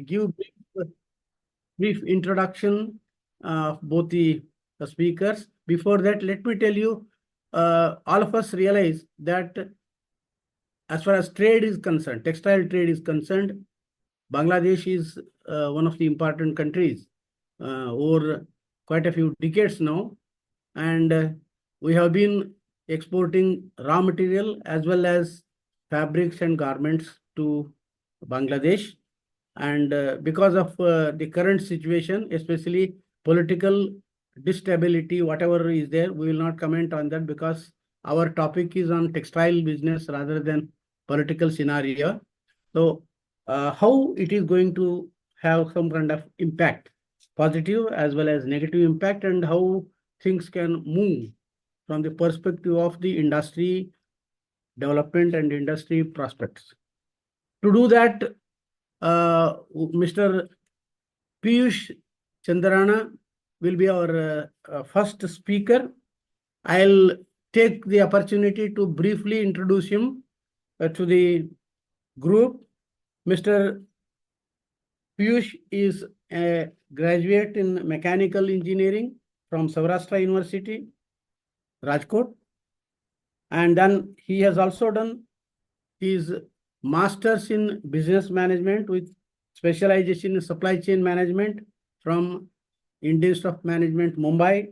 give brief introduction of both the speakers. Before that, let me tell you, all of us realize that as far as trade is concerned, textile trade is concerned, Bangladesh is one of the important countries over quite a few decades now. And we have been exporting raw material as well as fabrics and garments to Bangladesh. And because of the current situation, especially political instability, whatever is there, we will not comment on that because our topic is on textile business rather than political scenario. So how it is going to have some kind of impact, positive as well as negative impact, and how things can move from the perspective of the industry development and industry prospects. To do that, Mr. Piyush Chandarana will be our first speaker. I'll take the opportunity to briefly introduce him to the group. Mr. Piyush is a graduate in mechanical engineering from Saurashtra University, Rajkot. And then he has also done his master's in business management with specialization in supply chain management from Indian Institute of Management, Mumbai.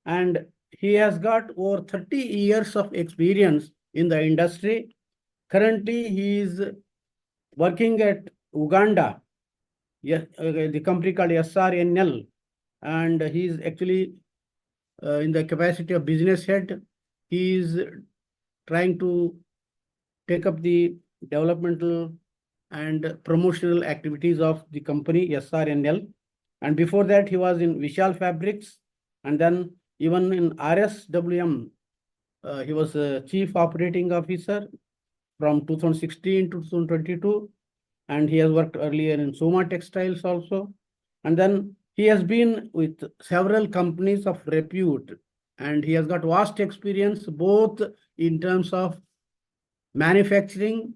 And he has got over 30 years of experience in the industry. Currently, he is working at Uganda, the company called SRNL, and he is actually in the capacity of business head. He is trying to take up the developmental and promotional activities of the company SRNL. And before that, he was in Vishal Fabrics, and then even in RSWM, he was a chief operating officer from 2016 to 2022, and he has worked earlier in Soma Textiles also. And then he has been with several companies of repute, and he has got vast experience both in terms of manufacturing,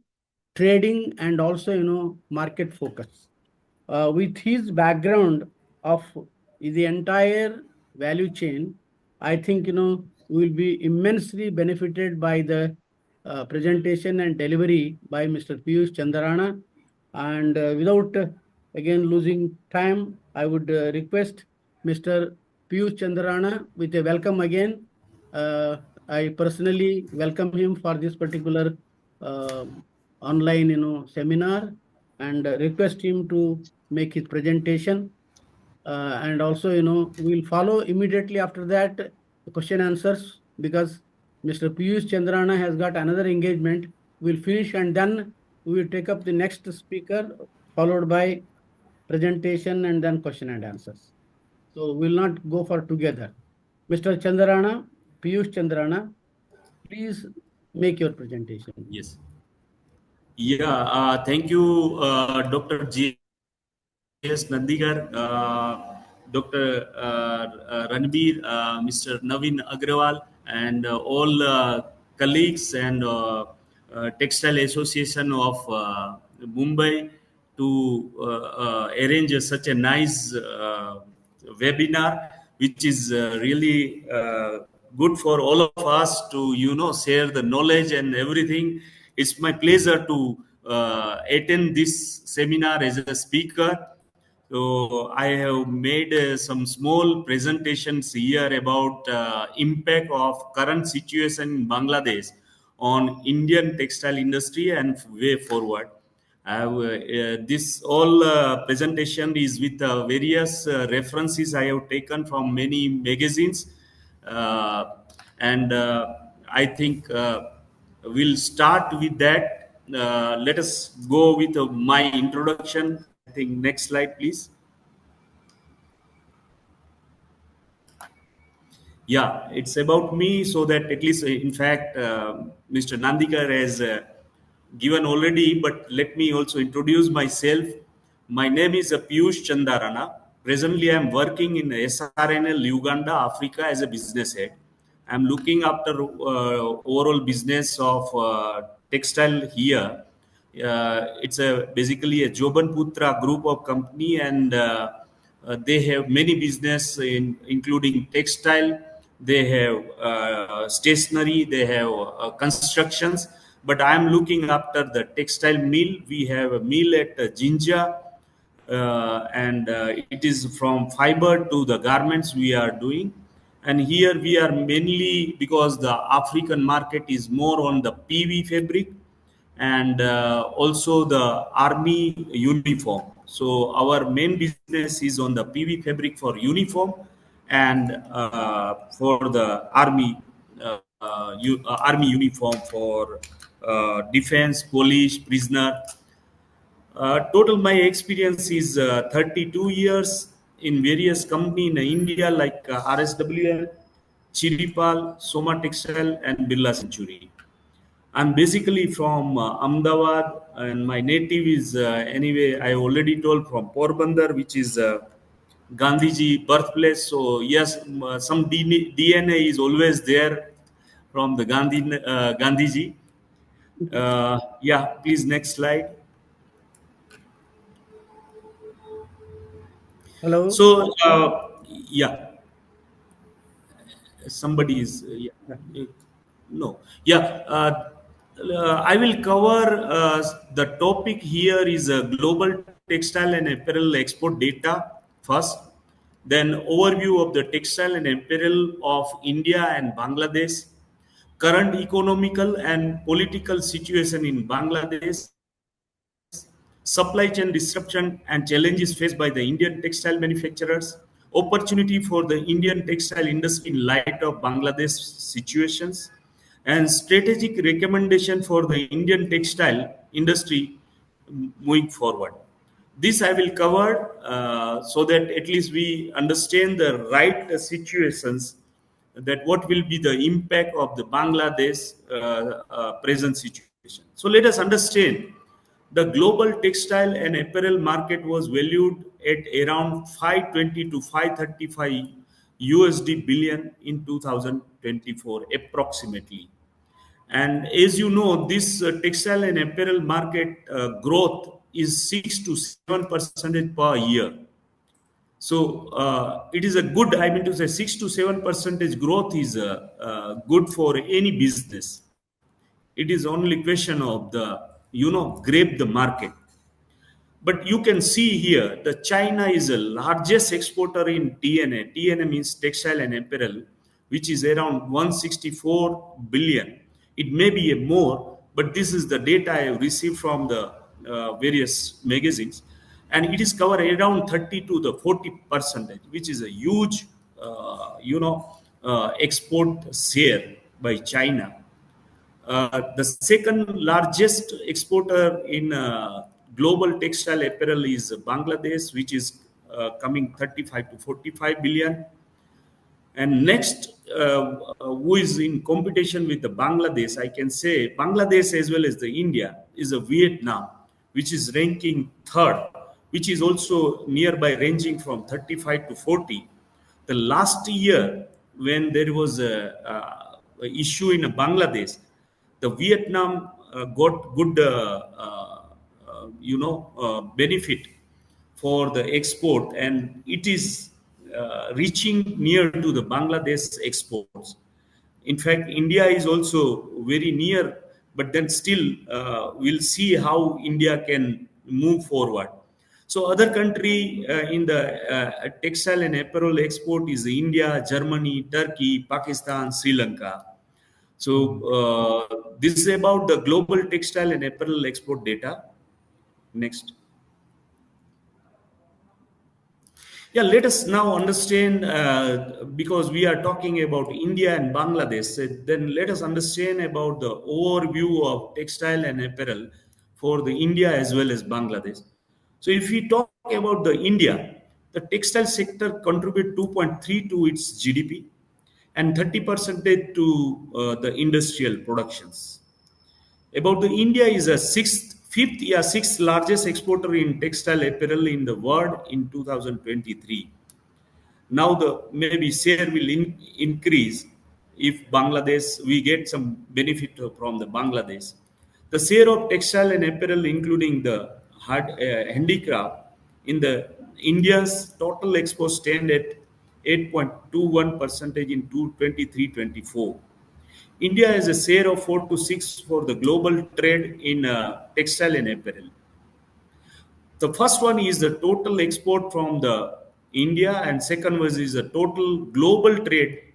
trading, and also, market focus. With his background of the entire value chain, I think, we will be immensely benefited by the presentation and delivery by Mr. Piyush Chandarana. And without, again, losing time, I would request Mr. Piyush Chandarana with a welcome again. I personally welcome him for this particular online, seminar, and request him to make his presentation. And also, we'll follow immediately after that the question answers, because Mr. Piyush Chandrana has got another engagement. We'll finish and then we will take up the next speaker, followed by presentation and then question and answers. So we'll not go for together. Mr. Chandrana, Piyush Chandrana, please make your presentation. Yes. Yeah, thank you, Dr. J.S. Nandigar, Dr. Ranbir, Mr. Naveen Agrawal, and all colleagues and Textile Association of Mumbai to arrange such a nice webinar, which is really good for all of us to share the knowledge and everything. It's my pleasure to attend this seminar as a speaker. So I have made some small presentations here about impact of current situation in Bangladesh on Indian textile industry and way forward. I have, this all presentation is with various references I have taken from many magazines, and I think we'll start with that. Let us go with my introduction. I think next slide, please. Yeah, it's about me, so that at least, in fact, Mr. Nandikar has given already, but let me also introduce myself. My name is Piyush Chandarana. Presently, I am working in SRNL Uganda, Africa as a business head. I am looking after overall business of textile here It's a basically a Joban Putra group of company, and they have many business including textile. They have stationery. They have constructions. But I am looking after the textile mill. We have a mill at Jinja, and it is from fiber to the garments we are doing. And here we are mainly because the African market is more on the PV fabric, and also the army uniform. So our main business is on the PV fabric for uniform, and for the army uniform for defense, police, prisoner. Total my experience is 32 years in various company in India like RSWL, Chiripal, Soma Textile, and Birla Century. I'm basically from Ahmedabad, and my native is anyway. I already told from Porbandar, which is Gandhiji birthplace. So yes, some DNA is always there from the Gandhiji. Yeah, please next slide. Hello. So yeah, somebody is no, yeah, I will cover the topic here is global textile and apparel export data first, then overview of the textile and apparel of India and Bangladesh, current economical and political situation in Bangladesh, supply chain disruption and challenges faced by the Indian textile manufacturers, opportunity for the Indian textile industry in light of Bangladesh situations, and strategic recommendation for the Indian textile industry moving forward. This I will cover so that at least we understand the right situations, that what will be the impact of the Bangladesh present situation. So let us understand the global textile and apparel market was valued at around 520 to 535 USD billion in 2024 approximately. And as you know, this textile and apparel market growth is 6 to 7% per year. So it is a good, I mean to say, 6 to 7% growth is good for any business. It is only question of the, grab the market. But you can see here, the China is the largest exporter in TNA. TNA means textile and apparel, which is around 164 billion. It may be a more, but this is the data I have received from the various magazines, and it is covered around 30 to the 40%, which is a huge, export share by China. The second largest exporter in global textile apparel is Bangladesh, which is coming 35 to 45 billion. And next, who is in competition with the Bangladesh, I can say Bangladesh as well as the India is a Vietnam, which is ranking third, which is also nearby ranging from 35 to 40. The last year, when there was a issue in Bangladesh, the Vietnam got good, benefit for the export, and it is reaching near to the Bangladesh exports. In fact, India is also very near, but then still we'll see how India can move forward. So other country in the textile and apparel export is India, Germany, Turkey, Pakistan, Sri Lanka. So this is about the global textile and apparel export data. Next. Yeah, let us now understand, because we are talking about India and Bangladesh, then let us understand about the overview of textile and apparel for the India as well as Bangladesh. So if we talk about the India, the textile sector contribute 2.3 to its GDP and 30% to the industrial productions. About the India is a sixth largest exporter in textile apparel in the world in 2023. Now the maybe share will increase if Bangladesh we get some benefit from the Bangladesh. The share of textile and apparel, including the handicraft, in the India's total export stand at 8.21 percentage in 2023-24. India has a share of 4 to 6 for the global trade in textile and apparel. The first one is the total export from the India, and second was is the total global trade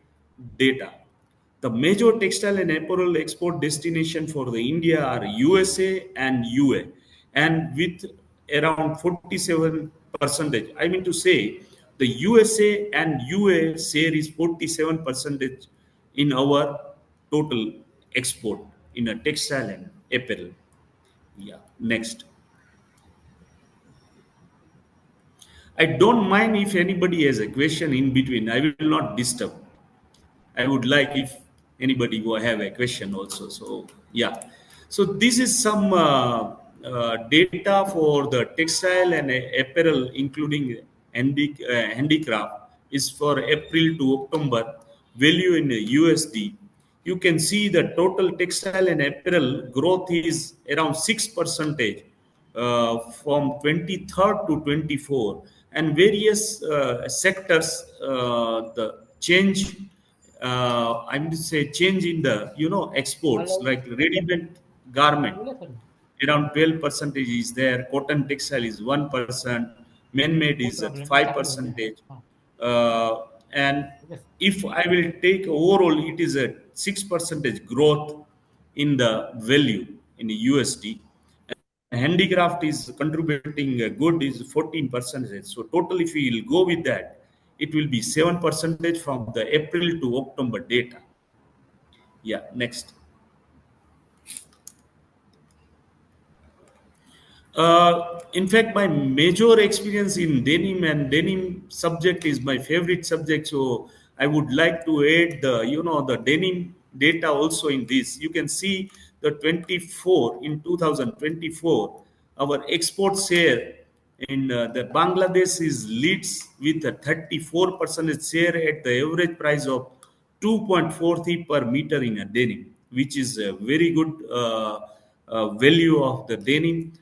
data. The major textile and apparel export destination for the India are USA and UA, and with around 47 percentage. I mean to say, the USA and UA share is 47 percentage in our total export in a textile and apparel. Yeah, next. I don't mind if anybody has a question in between. I will not disturb. I would like if anybody will have a question also. So yeah, so this is some data for the textile and apparel, including handicraft, is for April to October. Value in USD. You can see the total textile and apparel growth is around 6% from 23rd to 24, and various sectors the change I'm to say change in the exports like ready-made garment around 12 percentage is there. Cotton textile is 1%. Man-made is at 5 percentage. And if I will take overall, it is a 6 percentage growth in the value in the USD. And handicraft is contributing a good is 14 percentage. So total, if we will go with that, it will be 7 percentage from the April to October data. Yeah, next. In fact, my major experience in denim and denim subject is my favorite subject. So I would like to add the denim data also in this. You can see the 24 in 2024, our export share in the Bangladesh is leads with a 34% share at the average price of 2.43 per meter in a denim, which is a very good value of the denim.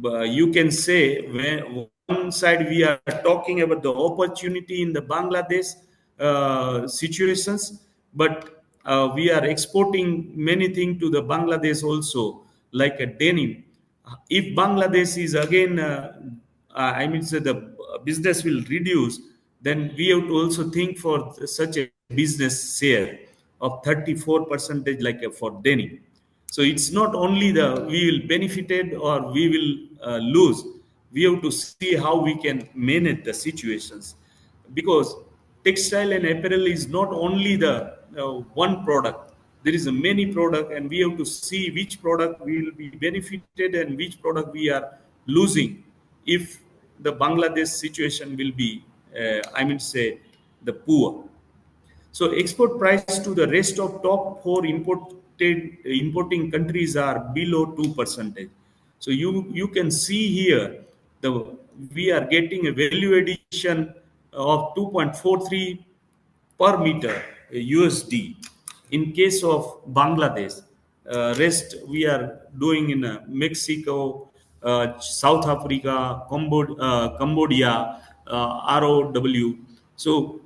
You can say when one side we are talking about the opportunity in the Bangladesh situations, but we are exporting many things to the Bangladesh also, like a denim. If Bangladesh is again, I mean, say the business will reduce, then we have to also think for such a business share of 34 percentage, like for denim. So it's not only the we will benefited or we will lose. We have to see how we can manage the situations, because textile and apparel is not only the one product. There is a many product, and we have to see which product will be benefited and which product we are losing if the Bangladesh situation will be, I mean, say the poor. So export price to the rest of top four importing countries are below 2%. So you can see here the we are getting a value addition of 2.43 per meter USD. In case of Bangladesh, rest we are doing in Mexico, South Africa, Cambodia, ROW. So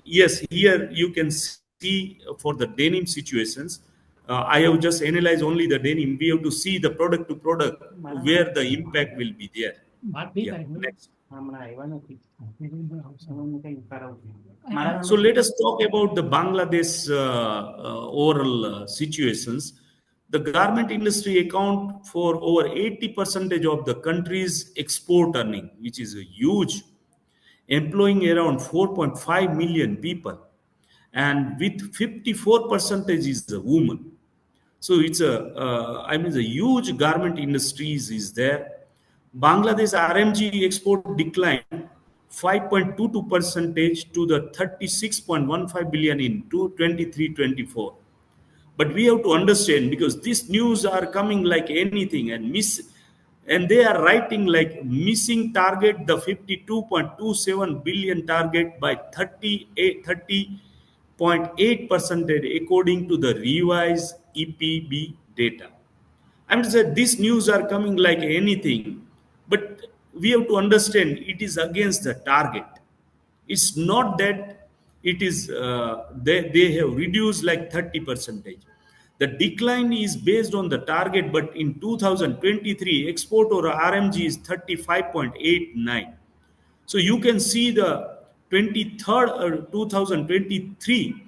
yes, here you can see for the denim situations. I have just analyzed only the denim. We have to see the product to product where the impact will be there. Yeah. Next. So let us talk about the Bangladesh overall situations. The garment industry account for over 80 percentage of the country's export earning, which is a huge, employing around 4.5 million people, and with 54 percentage is the woman. So it's I mean, the huge garment industries is there. Bangladesh RMG export declined 5.22 percentage to the 36.15 billion in 2023-24. But we have to understand, because these news are coming like anything and they are writing like missing target the 52.27 billion target by 30.8 percentage according to the revised EPB data. I'm saying these news are coming like anything, but we have to understand it is against the target. It's not that it is they have reduced like 30 percentage. The decline is based on the target, but in 2023, export or RMG is 35.89. So you can see the 23rd 2023,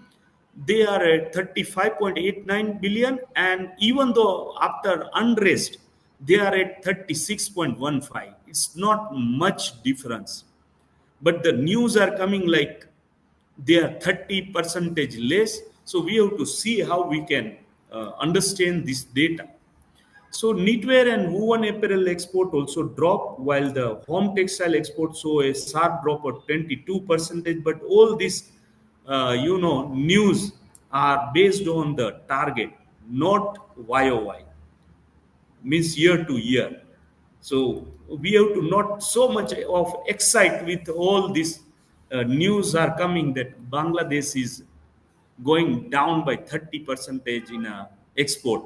they are at 35.89 billion, and even though after unrest, they are at 36.15. It's not much difference, but the news are coming like they are 30 percentage less. So we have to see how we can understand this data. So knitwear and woven apparel export also dropped, while the home textile export saw a sharp drop of 22 percentage. But all this, news are based on the target, not YOY, means year to year. So we have to not so much of excite with all this news are coming that Bangladesh is going down by 30 percentage in export.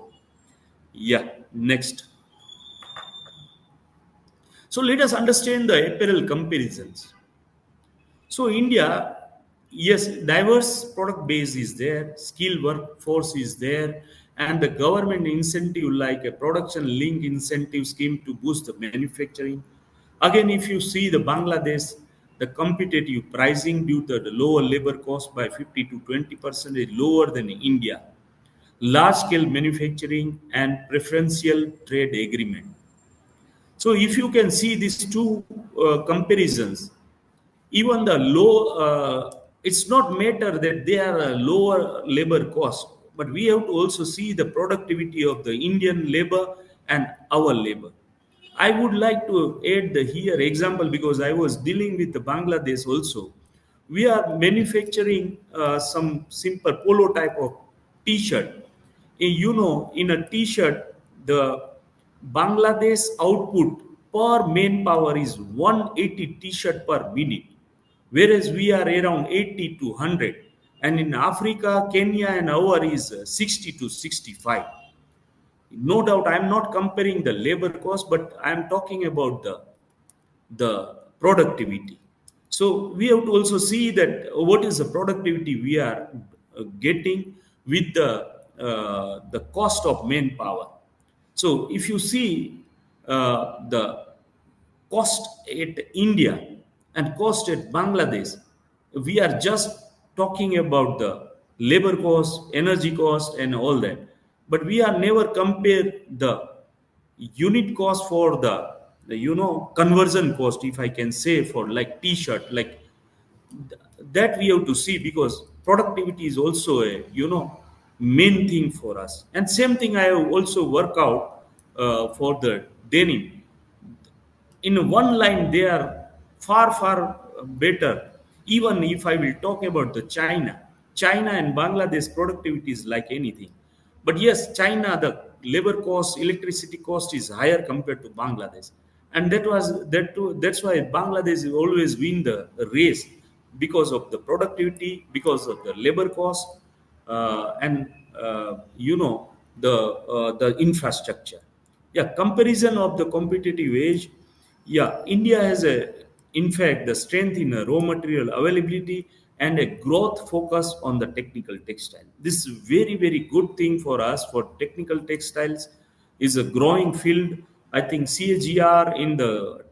Yeah, next. So let us understand the apparel comparisons. So India, yes, diverse product base is there, skilled workforce is there, and the government incentive like a production link incentive scheme to boost the manufacturing. Again, if you see the Bangladesh, the competitive pricing due to the lower labor cost by 50 to 20% is lower than India. Large scale manufacturing and preferential trade agreement. So if you can see these two comparisons, even the low, it's not matter that they are a lower labor cost, but we have to also see the productivity of the Indian labor and our labor. I would like to add the here example because I was dealing with the Bangladesh also. We are manufacturing some simple polo type of T-shirt. In a T-shirt, the Bangladesh output per manpower is 180 T-shirt per minute, whereas we are around 80 to 100. And in Africa, Kenya and our is 60 to 65. No doubt, I'm not comparing the labor cost, but I'm talking about the productivity. So we have to also see that what is the productivity we are getting with the cost of manpower. So if you see the cost at India and cost at Bangladesh, we are just talking about the labor cost, energy cost, and all that. But we are never compare the unit cost for the conversion cost, if I can say, for like T-shirt, like that we have to see because productivity is also a main thing for us. And same thing I have also work out for the denim. In one line they are far better. Even if I will talk about the China and Bangladesh productivity is like anything. But yes, China, the labor cost, electricity cost is higher compared to Bangladesh. And that's why Bangladesh will always win the race because of the productivity, because of the labor cost, and the infrastructure. Yeah, comparison of the competitive age. Yeah, India has in fact, the strength in raw material availability and a growth focus on the technical textile. This is very good thing for us for technical textiles. Is a growing field. I think CAGR in the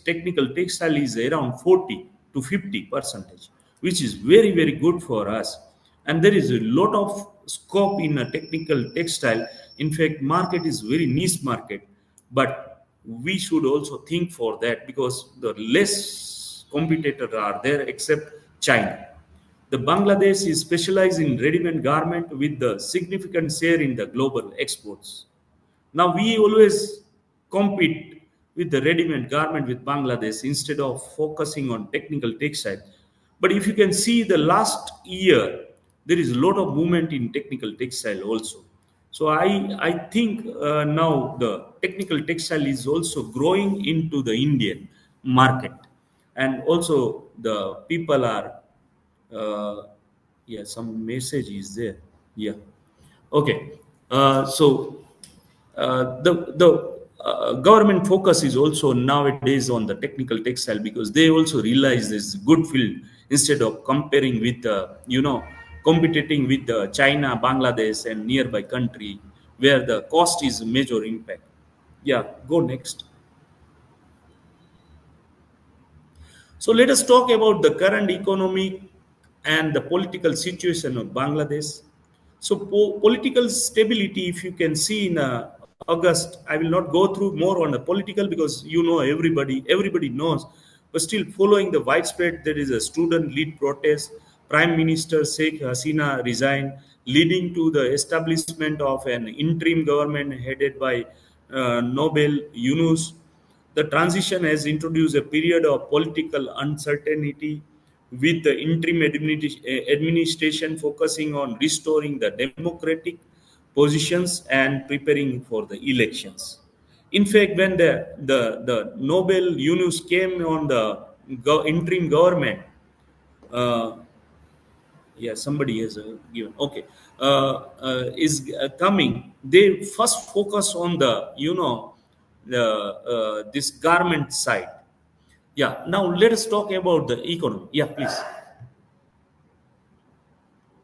technical textile is around 40 to 50 percentage, which is very good for us. And there is a lot of scope in a technical textile. In fact, market is very niche market, but we should also think for that because the less competitors are there except China. The Bangladesh is specialized in ready-made garment with the significant share in the global exports. Now we always compete with the ready-made garment with Bangladesh instead of focusing on technical textile. But if you can see the last year, there is a lot of movement in technical textile also. So I think now the technical textile is also growing into the Indian market, and also the people are yeah, some message is there. Yeah, okay. So The government focus is also nowadays on the technical textile because they also realize this good field instead of comparing with competing with China, Bangladesh, and nearby country where the cost is a major impact. Yeah, go next. So let us talk about the current economic and the political situation of Bangladesh. So political stability, if you can see in August, I will not go through more on the political because everybody knows. But still, following the widespread, there is a student-led protest. Prime Minister Sheikh Hasina resigned, leading to the establishment of an interim government headed by Nobel Yunus. The transition has introduced a period of political uncertainty with the interim administration focusing on restoring the democratic positions and preparing for the elections. In fact, when the Nobel Yunus came on the interim government, uh, yeah, somebody has given, okay, is coming, they first focus on the, the this garment side. Yeah, now let us talk about the economy. Yeah, please.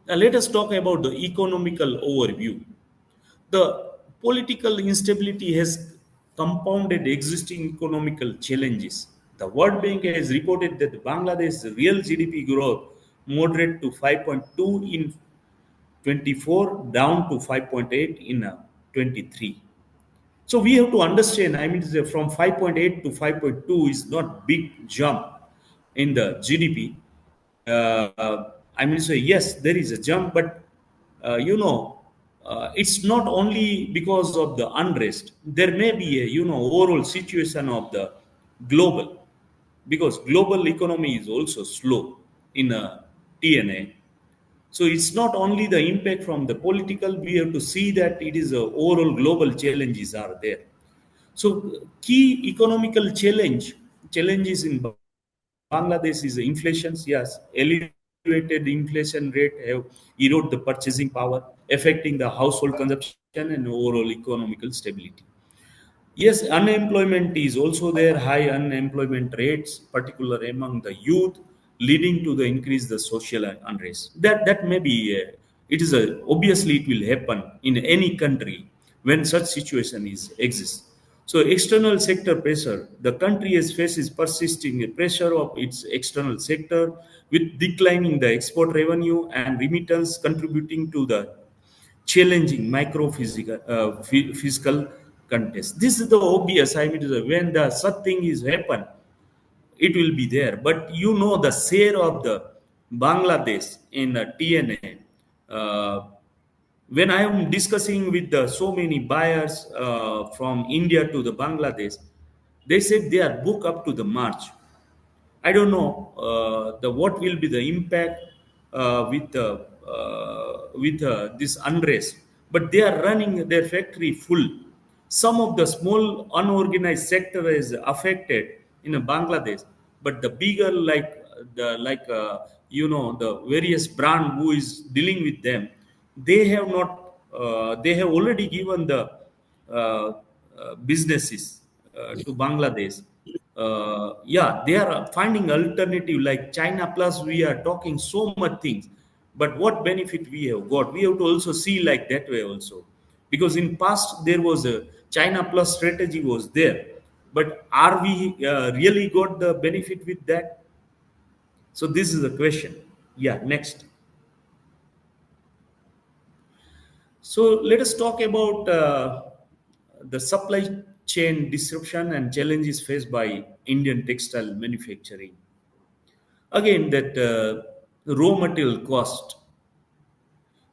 Now let us talk about the economical overview. The political instability has compounded existing economical challenges. The World Bank has reported that Bangladesh's real GDP growth moderate to 5.2 in 24, down to 5.8 in 23. So we have to understand, I mean, from 5.8 to 5.2 is not big jump in the GDP. I mean, so yes, there is a jump, but it's not only because of the unrest. There may be a overall situation of the global, because global economy is also slow in a TNA. So it's not only the impact from the political. We have to see that it is a overall global challenges are there. So key economical challenges in Bangladesh is inflation. Yes, elevated inflation rate have erode the purchasing power, affecting the household consumption and overall economical stability. Yes, unemployment is also there, high unemployment rates, particularly among the youth, leading to the increase the social unrest. That may be, it is obviously it will happen in any country when such situation is exists. So external sector pressure, the country has faces persisting pressure of its external sector with declining the export revenue and remittance contributing to the challenging fiscal contest. This is the obvious. I mean, when the such thing is happen, it will be there. But the share of the Bangladesh in TNA. When I am discussing with so many buyers from India to the Bangladesh, they said they are booked up to the March. I don't know the what will be the impact with this unrest, but they are running their factory full. Some of the small unorganized sector is affected in Bangladesh, but the bigger the various brand who is dealing with them, they have not they have already given the businesses to Bangladesh. Yeah, they are finding alternative like China plus. We are talking so much things, but what benefit we have got? We have to also see like that way also, because in past there was a China plus strategy was there, but are we really got the benefit with that? So this is the question. Yeah, next. So let us talk about the supply chain disruption and challenges faced by Indian textile manufacturing. Again, that raw material cost.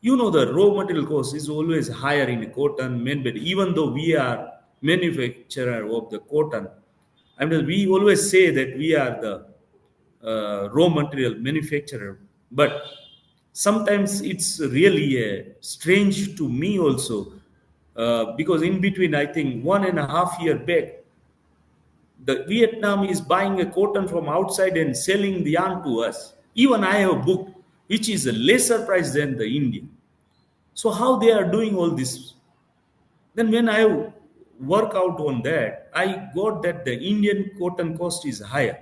The raw material cost is always higher in cotton, but even though we are manufacturer of the cotton, I mean, we always say that we are the raw material manufacturer, but sometimes it's really strange to me also, because in between, I think 1.5 year back, the Vietnam is buying a cotton from outside and selling the yarn to us. Even I have a book which is a lesser price than the Indian. So how they are doing all this? Then when I work out on that, I got that the Indian cotton cost is higher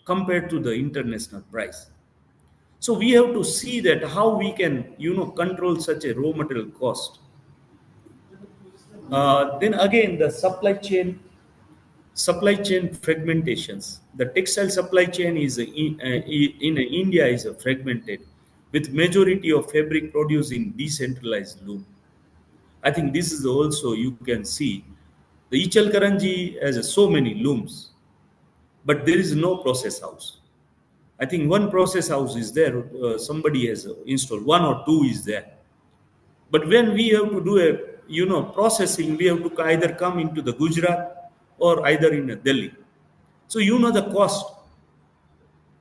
compared to the international price. So we have to see that how we can, control such a raw material cost. Then again, the supply chain fragmentations. The textile supply chain is in India is fragmented, with majority of fabric produced in decentralized loom. I think this is also you can see. The Ichalkaranji has so many looms, but there is no process house. I think one process house is there. Somebody has installed one or two is there. But when we have to do a processing, we have to either come into the Gujarat or either in Delhi. So the cost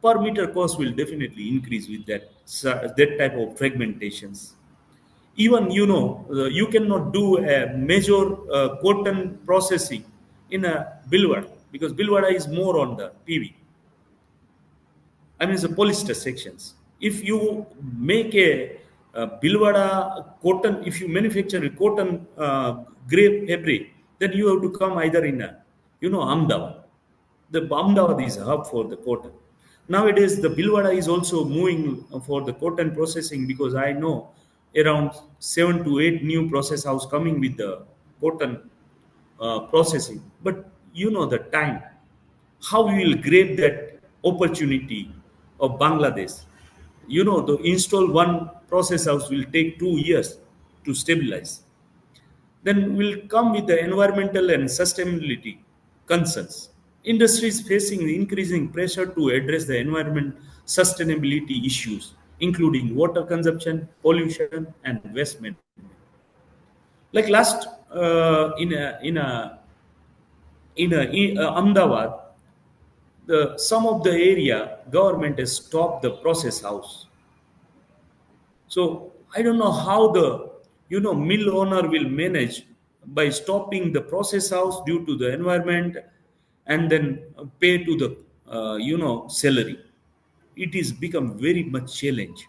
per meter cost will definitely increase with that type of fragmentations. Even you cannot do a major cotton processing in a bilwada, because bilwada is more on the PV. I mean, it's the polyester sections. If you make a, bilwada cotton, if you manufacture a cotton grade fabric, then you have to come either in a, Ahmedabad. The Ahmedabad is a hub for the cotton. Nowadays, the bilwada is also moving for the cotton processing, because I know around 7 to 8 new process house coming with the cotton processing. But the time, how we will grab that opportunity of Bangladesh. To install one process house will take 2 years to stabilize. Then will come with the environmental and sustainability concerns. Industries facing the increasing pressure to address the environment sustainability issues, including water consumption, pollution, and waste management. Like last in Ahmedabad, the some of the area government has stopped the process house. So I don't know how the mill owner will manage by stopping the process house due to the environment, and then pay to the salary. It is become very much challenge.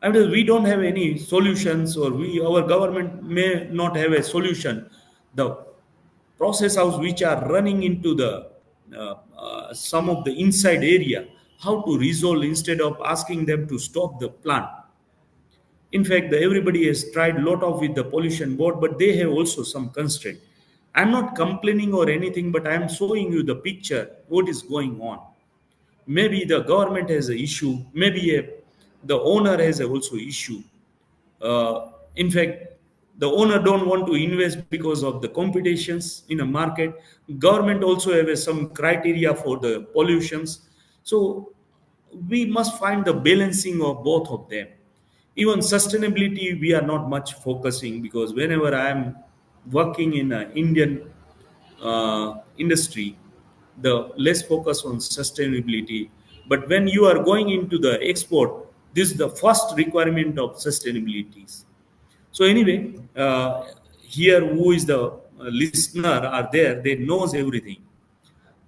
I mean, we don't have any solutions, or our government may not have a solution. The process house which are running into the some of the inside area, how to resolve instead of asking them to stop the plant. In fact, everybody has tried a lot of with the pollution board, but they have also some constraint. I'm not complaining or anything, but I'm showing you the picture what is going on. Maybe the government has an issue, maybe the owner has also issue. In fact, the owner don't want to invest because of the competitions in a market. Government also have some criteria for the pollutions. So we must find the balancing of both of them. Even sustainability, we are not much focusing, because whenever I am working in an Indian industry, the less focus on sustainability. But when you are going into the export, this is the first requirement of sustainability. So anyway, here who is the listener are there, they knows everything.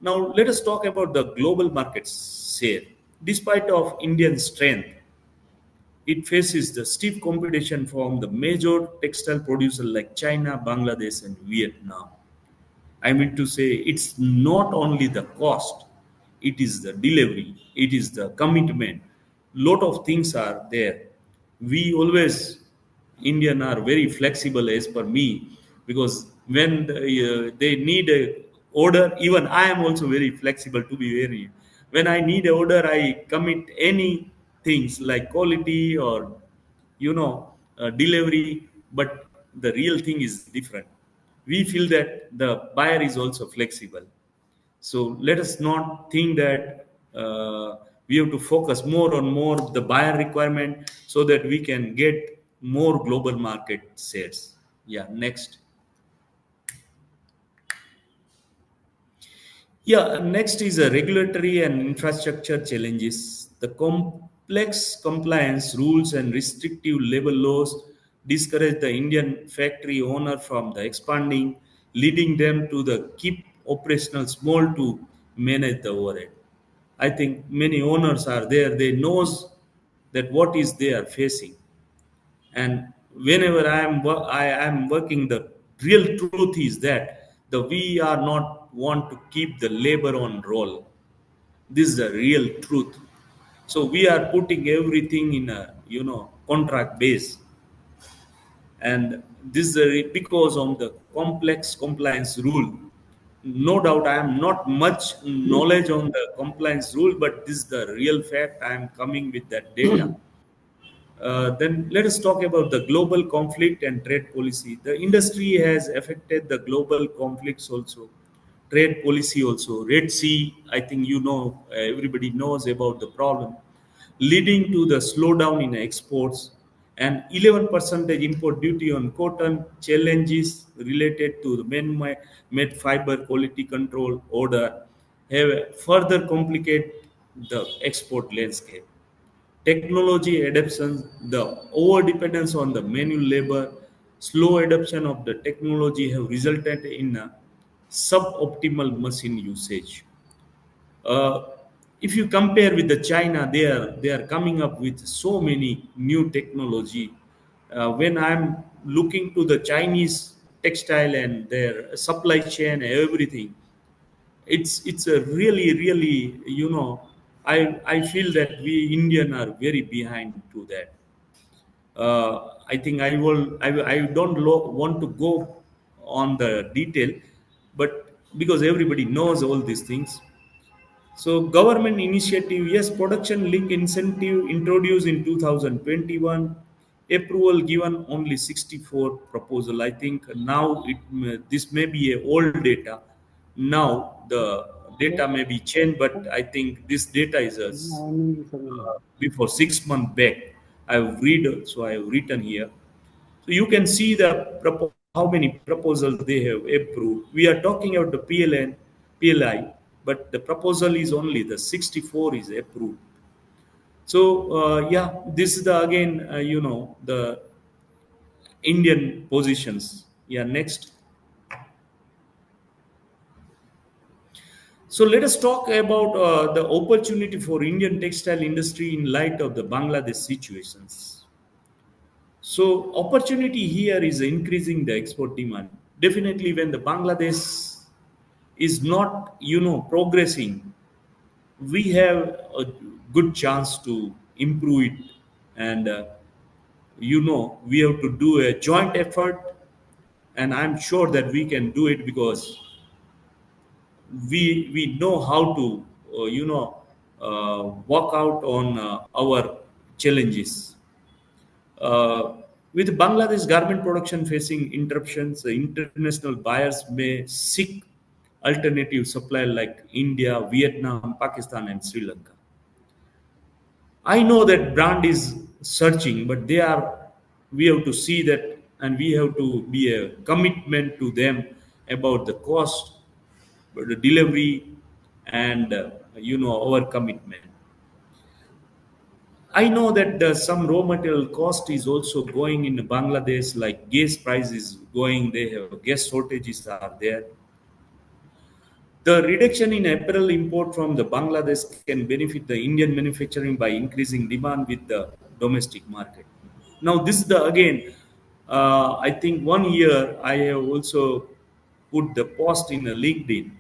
Now let us talk about the global market share. Despite of Indian strength, it faces the stiff competition from the major textile producers like China, Bangladesh, and Vietnam. I mean to say, it's not only the cost, it is the delivery, it is the commitment. Lot of things are there. We always, Indian are very flexible as per me, because when they need a order, even I am also very flexible to be very. When I need a order, I commit any things like quality or delivery, but the real thing is different. We feel that the buyer is also flexible. So let us not think that we have to focus more on more the buyer requirement, so that we can get more global market shares. Yeah, next. Yeah, next is a regulatory and infrastructure challenges. The complex compliance rules and restrictive labor laws discourage the Indian factory owner from the expanding, leading them to the keep operational small to manage the overhead. I think many owners are there. They knows that what is they are facing, and whenever I am working the real truth is that the we are not want to keep the labor on roll. This is the real truth. So we are putting everything in a contract base, and this is because of the complex compliance rule. No doubt, I am not much knowledge on the compliance rule, but this is the real fact. I am coming with that data. Then let us talk about the global conflict and trade policy. The industry has affected the global conflicts also, trade policy also. Red Sea, I think everybody knows about the problem, leading to the slowdown in exports and 11% import duty on cotton, challenges related to the man-made fiber quality control order have further complicated the export landscape. Technology adoption, the over dependence on the manual labor, slow adoption of the technology have resulted in a suboptimal machine usage. Uh, if you compare with the China, they are coming up with so many new technology. When I'm looking to the Chinese textile and their supply chain, everything, it's a really I feel that we Indian are very behind to that. I think I don't want to go on the detail, but because everybody knows all these things. So government initiative, yes, production link incentive introduced in 2021, approval given only 64 proposal. I think now this may be a old data. Now the data may be changed, but I think this data is before 6 months back. I have written here. So you can see how many proposals they have approved. We are talking about the PLI, but the proposal is only the 64 is approved. So yeah, this is the again the Indian positions. Yeah, next. So let us talk about the opportunity for Indian textile industry in light of the Bangladesh situations. So opportunity here is increasing the export demand. Definitely, when the Bangladesh is not progressing, we have a good chance to improve it, and we have to do a joint effort, and I'm sure that we can do it because we know how to work out on our challenges. With Bangladesh garment production facing interruptions, the international buyers may seek alternative supply like India, Vietnam, Pakistan, and Sri Lanka. I know that brand is searching, but they are. We have to see that, and we have to be a commitment to them about the cost, the delivery, and our commitment. I know that some raw material cost is also going in Bangladesh, like gas price is going. They have gas shortages are there. The reduction in apparel import from the Bangladesh can benefit the Indian manufacturing by increasing demand with the domestic market. Now, this is the again. I think 1 year I have also put the post in a LinkedIn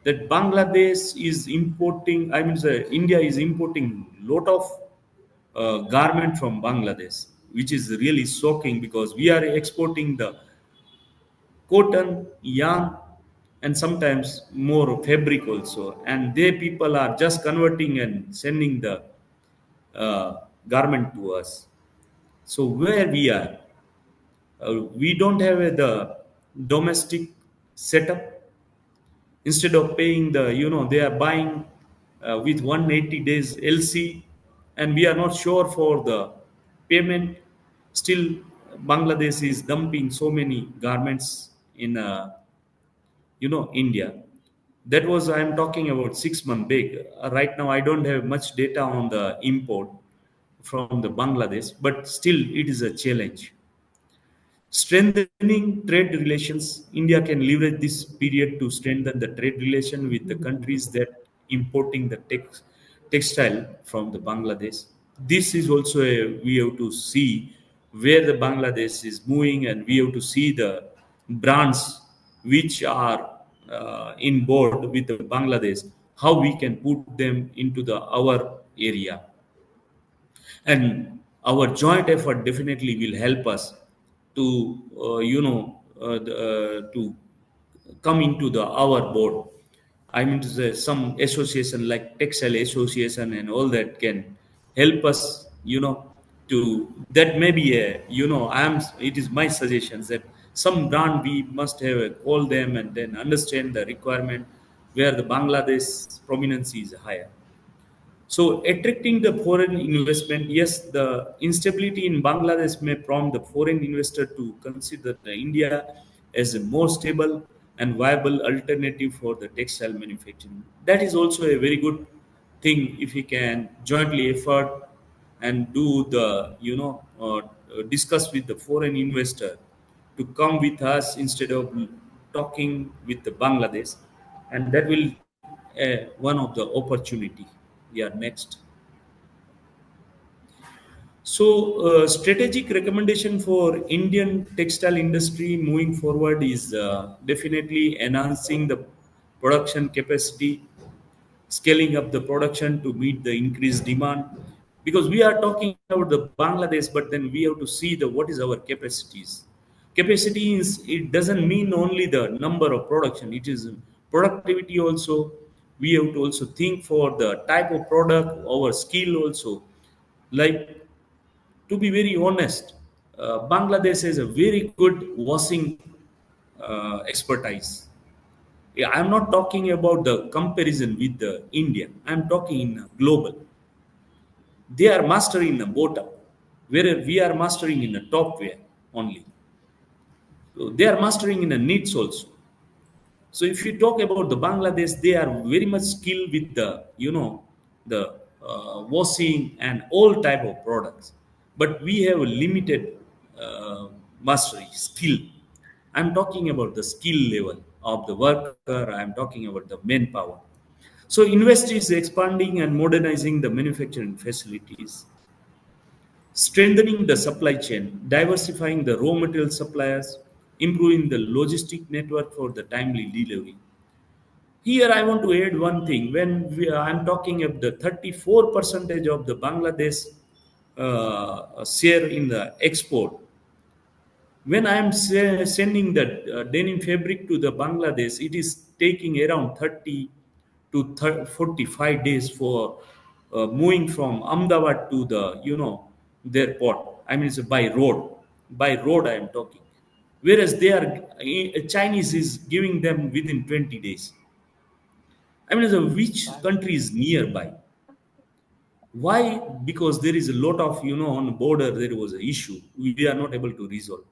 that Bangladesh is importing. I mean, India is importing lot of garment from Bangladesh, which is really shocking because we are exporting the cotton, yarn, and sometimes more fabric also. And they people are just converting and sending the garment to us. So where we are, we don't have the domestic setup. Instead of paying they are buying with 180 days LC, and we are not sure for the payment. Still, Bangladesh is dumping so many garments in India. That was I'm talking about 6 month back. Right now I don't have much data on the import from the Bangladesh, but still it is a challenge. Strengthening trade relations, India can leverage this period to strengthen the trade relation with the countries that importing the textile from the Bangladesh. This is also we have to see where the Bangladesh is moving, and we have to see the brands which are in board with the Bangladesh, how we can put them into the our area, and our joint effort definitely will help us to to come into the our board. I mean to say some association like Textile Association and all that can help us, to that may be a, I am, it is my suggestions that some brand we must have a call them and then understand the requirement where the Bangladesh prominence is higher. So attracting the foreign investment, yes, the instability in Bangladesh may prompt the foreign investor to consider the India as a more stable and viable alternative for the textile manufacturing. That is also a very good thing if we can jointly effort and do the, discuss with the foreign investor to come with us instead of talking with the Bangladesh, and that will one of the opportunity. Yeah, next. So, strategic recommendation for Indian textile industry moving forward is definitely enhancing the production capacity, scaling up the production to meet the increased demand. Because we are talking about the Bangladesh, but then we have to see the what is our capacities. Capacity is, it doesn't mean only the number of production; it is productivity also. We have to also think for the type of product, our skill also. Like, to be very honest, Bangladesh has a very good washing expertise. Yeah, I'm not talking about the comparison with the India. I'm talking in global. They are mastering the bottom, where we are mastering in the top wear only. So they are mastering in the needs also. So if you talk about the Bangladesh, they are very much skilled with the, the washing and all type of products. But we have a limited mastery skill. I'm talking about the skill level of the worker. I'm talking about the manpower. So invest is expanding and modernizing the manufacturing facilities, strengthening the supply chain, diversifying the raw material suppliers, improving the logistic network for the timely delivery. Here, I want to add one thing. When I'm talking of the 34 percentage of the Bangladesh share in the export, when I'm sending the denim fabric to the Bangladesh, it is taking around 30 to 45 days for moving from Ahmedabad to the, their port. I mean, it's by road. By road, I am talking. Whereas they are, Chinese is giving them within 20 days. I mean, so which country is nearby? Why? Because there is a lot of, on the border, there was an issue. We are not able to resolve.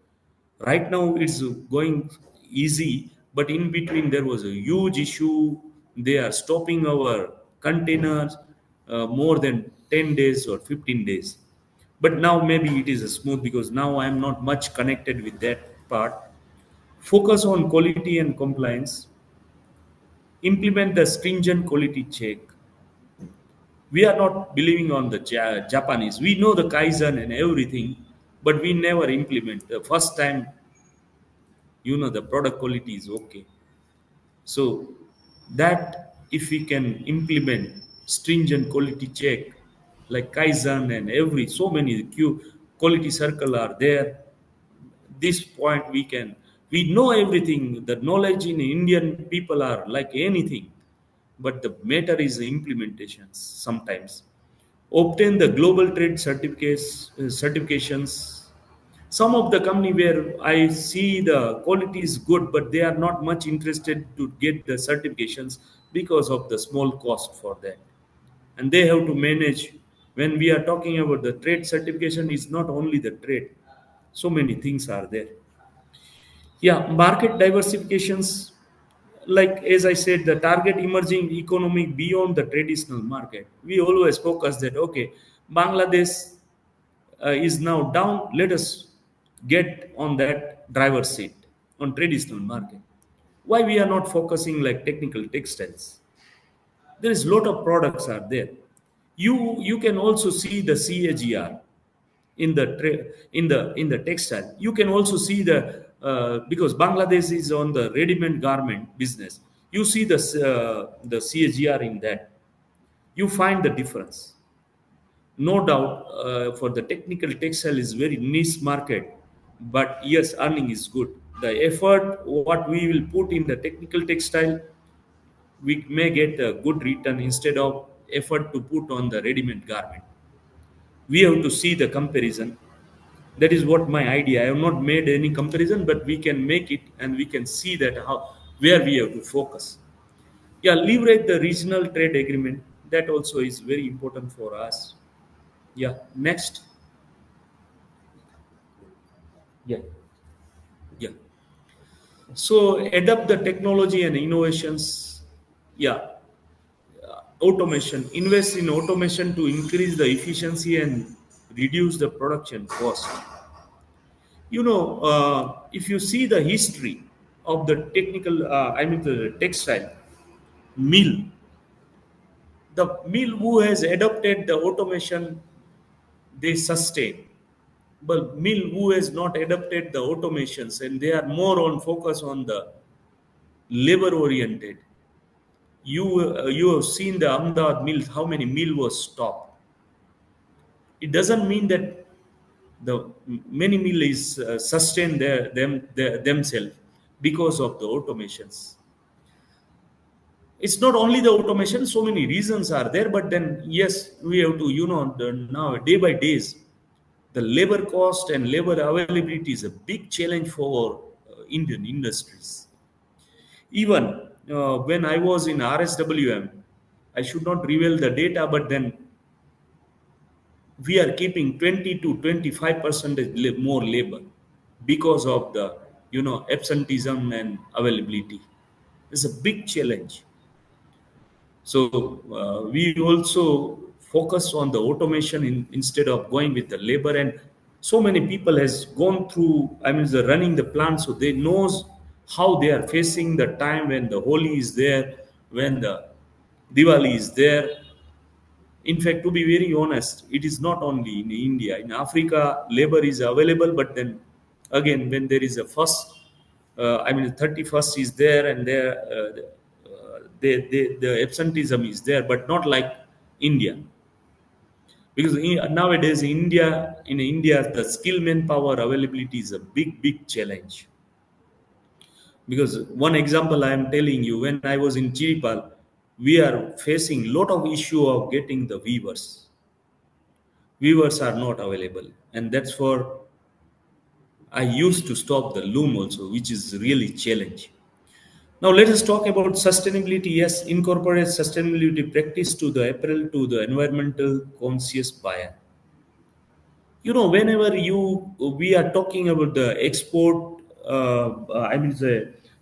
Right now, it's going easy, but in between, there was a huge issue. They are stopping our containers more than 10 days or 15 days. But now, maybe it is smooth because now I'm not much connected with that part. Focus on quality and compliance, implement the stringent quality check. We are not believing on the Japanese. We know the Kaizen and everything, but we never implement. The first time, the product quality is okay. So that if we can implement stringent quality check like Kaizen and every so many quality circle are there, this point we know everything. The knowledge in Indian people are like anything, but the matter is the implementations sometimes. Obtain the global trade certifications. Some of the company where I see the quality is good, but they are not much interested to get the certifications because of the small cost for that, and they have to manage. When we are talking about the trade certification, is not only the trade, so many things are there. Yeah, market diversifications, like as I said, the target emerging economy beyond the traditional market. We always focus that okay, Bangladesh is now down. Let us get on that driver's seat on traditional market. Why we are not focusing like technical textiles? There is lot of products are there. You can also see the CAGR in the textile. You can also see the because Bangladesh is on the ready-made garment business. You see the CAGR in that. You find the difference. No doubt, for the technical textile is very niche market, but yes, earning is good. The effort what we will put in the technical textile, we may get a good return instead of effort to put on the ready-made garment. We have to see the comparison. That is what my idea. I have not made any comparison, but we can make it and we can see that how where we have to focus. Yeah, leverage the regional trade agreement. That also is very important for us. Yeah, next. Yeah, yeah. So adapt the technology and innovations. Yeah, automation. Invest in automation to increase the efficiency and reduce the production cost. If you see the history of the technical, I mean the textile mill, the mill who has adopted the automation, they sustain. But mill who has not adopted the automations and they are more on focus on the labor oriented. You have seen the Ahmedabad mill, how many mill was stopped. It doesn't mean that the many mill is sustain themselves because of the automations. It's not only the automation, so many reasons are there, but then yes, we have to, now day by days, the labor cost and labor availability is a big challenge for Indian industries. Even when I was in RSWM, I should not reveal the data, but then we are keeping 20 to 25% more labor because of the absenteeism and availability. It's a big challenge. So we also focus on the automation instead of going with the labor. And so many people has gone through, I mean, the running the plant, so they knows how they are facing the time when the Holi is there, when the Diwali is there. In fact, to be very honest, it is not only in India. In Africa, labor is available, but then again, when there is a first, I mean, 31st is there, and there, the absenteeism is there, but not like India. Because nowadays, in India, the skill manpower availability is a big challenge. Because one example I am telling you, when I was in Chiripal, we are facing lot of issue of getting the weavers. Weavers are not available, and that's for I used to stop the loom also, which is really challenge. Now let us talk about sustainability. Yes, incorporate sustainability practice to the apparel to the environmental conscious buyer. Whenever we are talking about the export, I mean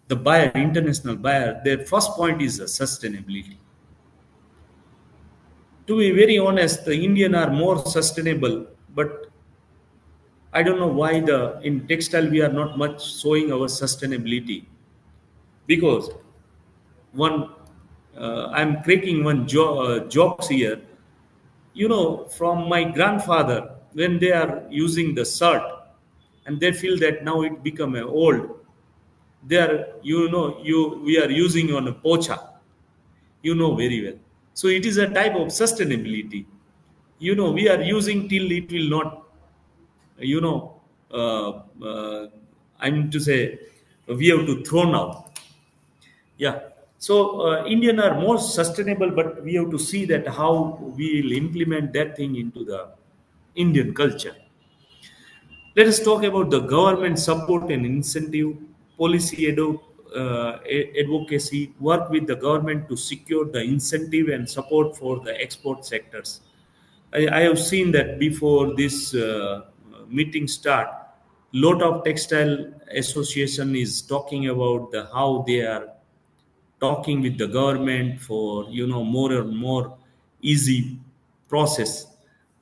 the buyer, international buyer, their first point is the sustainability. To be very honest, the Indian are more sustainable, but I don't know why the in textile we are not much showing our sustainability, because one I'm cracking one jokes here. From my grandfather, when they are using the shirt and they feel that now it become a old, they are we are using on a pocha. Very well. So it is a type of sustainability. We are using till it will not you know, uh, uh, I mean to say, we have to throw now. Yeah. So Indian are more sustainable, but we have to see that how we will implement that thing into the Indian culture. Let us talk about the government support and incentive policy advocacy. Work with the government to secure the incentive and support for the export sectors. I have seen that before this meeting start, lot of textile association is talking about the how they are talking with the government for more and more easy process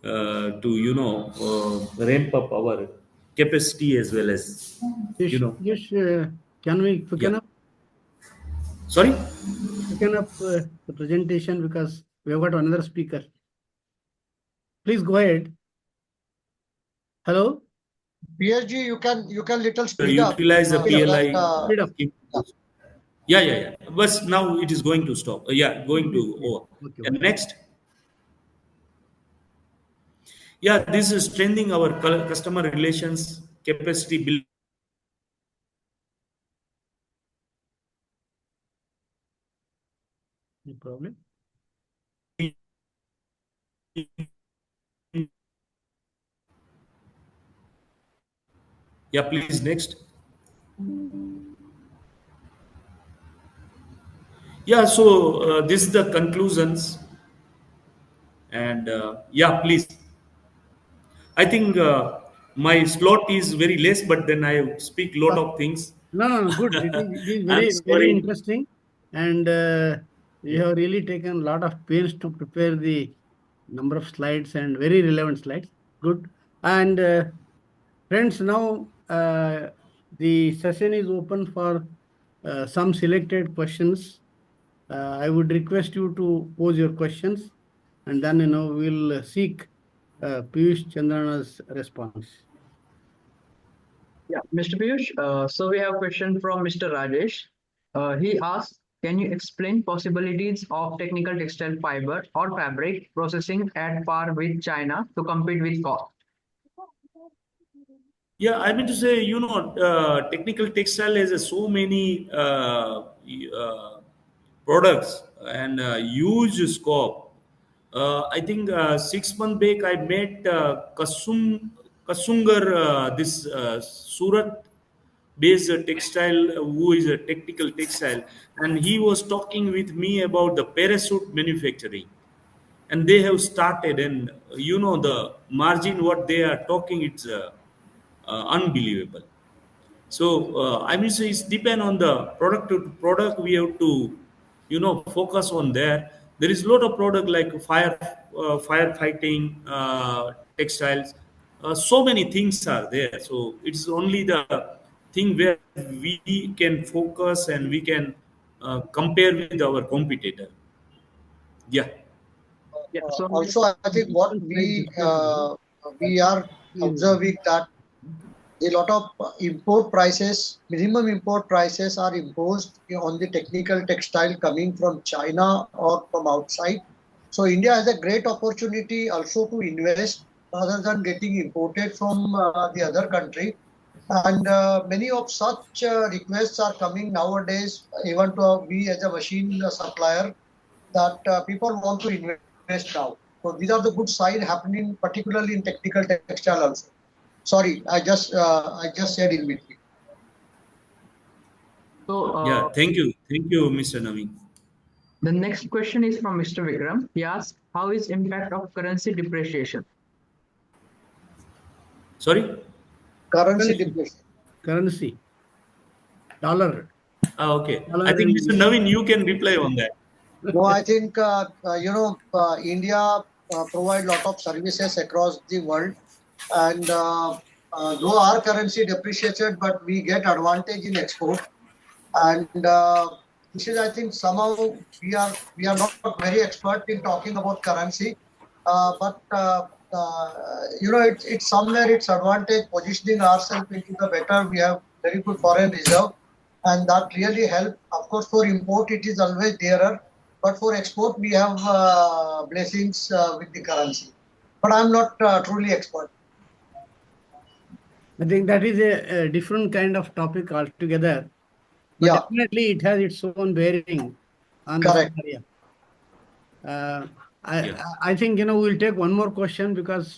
to ramp up our capacity as well as you Yes, know yes, can we yeah, sorry. quicken up the presentation because we have got another speaker. Please go ahead. Hello? PSG, you can little speed up utilize the so that PLI Speed up. scheme. yeah. Yeah, yeah, yeah. But now it is going to stop. Yeah, going Please, to please. over. Okay, And okay. next, yeah, this is strengthening our customer relations, capacity No problem. building. Yeah, please next. Yeah, so this is the conclusions, and yeah, please. I think my slot is very less, but then I speak lot Uh, of things. No, no, no, good. It is I'm very, very sorry. interesting. And you have really taken a lot of pains to prepare the number of slides and very relevant slides. Good. And friends, now the session is open for some selected questions. I would request you to pose your questions, and then we'll seek Piyush Chandrana's response. Yeah, Mr. Piyush, so we have a question from Mr. Rajesh. He asks, can you explain possibilities of technical textile fiber or fabric processing at par with China to compete with cost? Yeah, I mean to say, technical textile has so many products and huge scope. I think 6 months back I met Kasungar, this Surat based textile, who is a technical textile, and he was talking with me about the parachute manufacturing, and they have started, and the margin what they are talking, it's unbelievable. So I mean, so it's depend on the product to product. We have to, focus on there. There is a lot of product like firefighting textiles. So many things are there. So it's only the thing where we can focus and we can compare with our competitor. Yeah. Yeah, so Also, I think what Different slide displayed now. we are observing that a lot of import prices, minimum import prices are imposed on the technical textile coming from China or from outside. So India has a great opportunity also to invest rather than getting imported from the other country. And many of such requests are coming nowadays, even to we as a machine supplier, that people want to invest now. So these are the good side happening, particularly in technical textile also. Sorry, I just said in between. so Thank you, Mr. Naveen. the next question is from Mr. Vikram. He asks, how is impact of currency depreciation? Sorry. Currency Currency, depreciation. currency, dollar, Okay. I dollar think and Mr. Naveen, you can reply on that. No, I think India provide lot of services across the world, and though our currency depreciated, but we get advantage in export. And this is, I think, somehow we are not very expert in talking about currency, but it's somewhere it's advantage positioning ourselves into the better. We have very good foreign reserve, and that really help. Of course, for import it is always dearer, but for export we have blessings with the currency. But I'm not truly expert. I think that is a different kind of topic altogether. But Yeah, definitely it has its own bearing on the correct. scenario. Uh, I Yeah. I think we'll take one more question because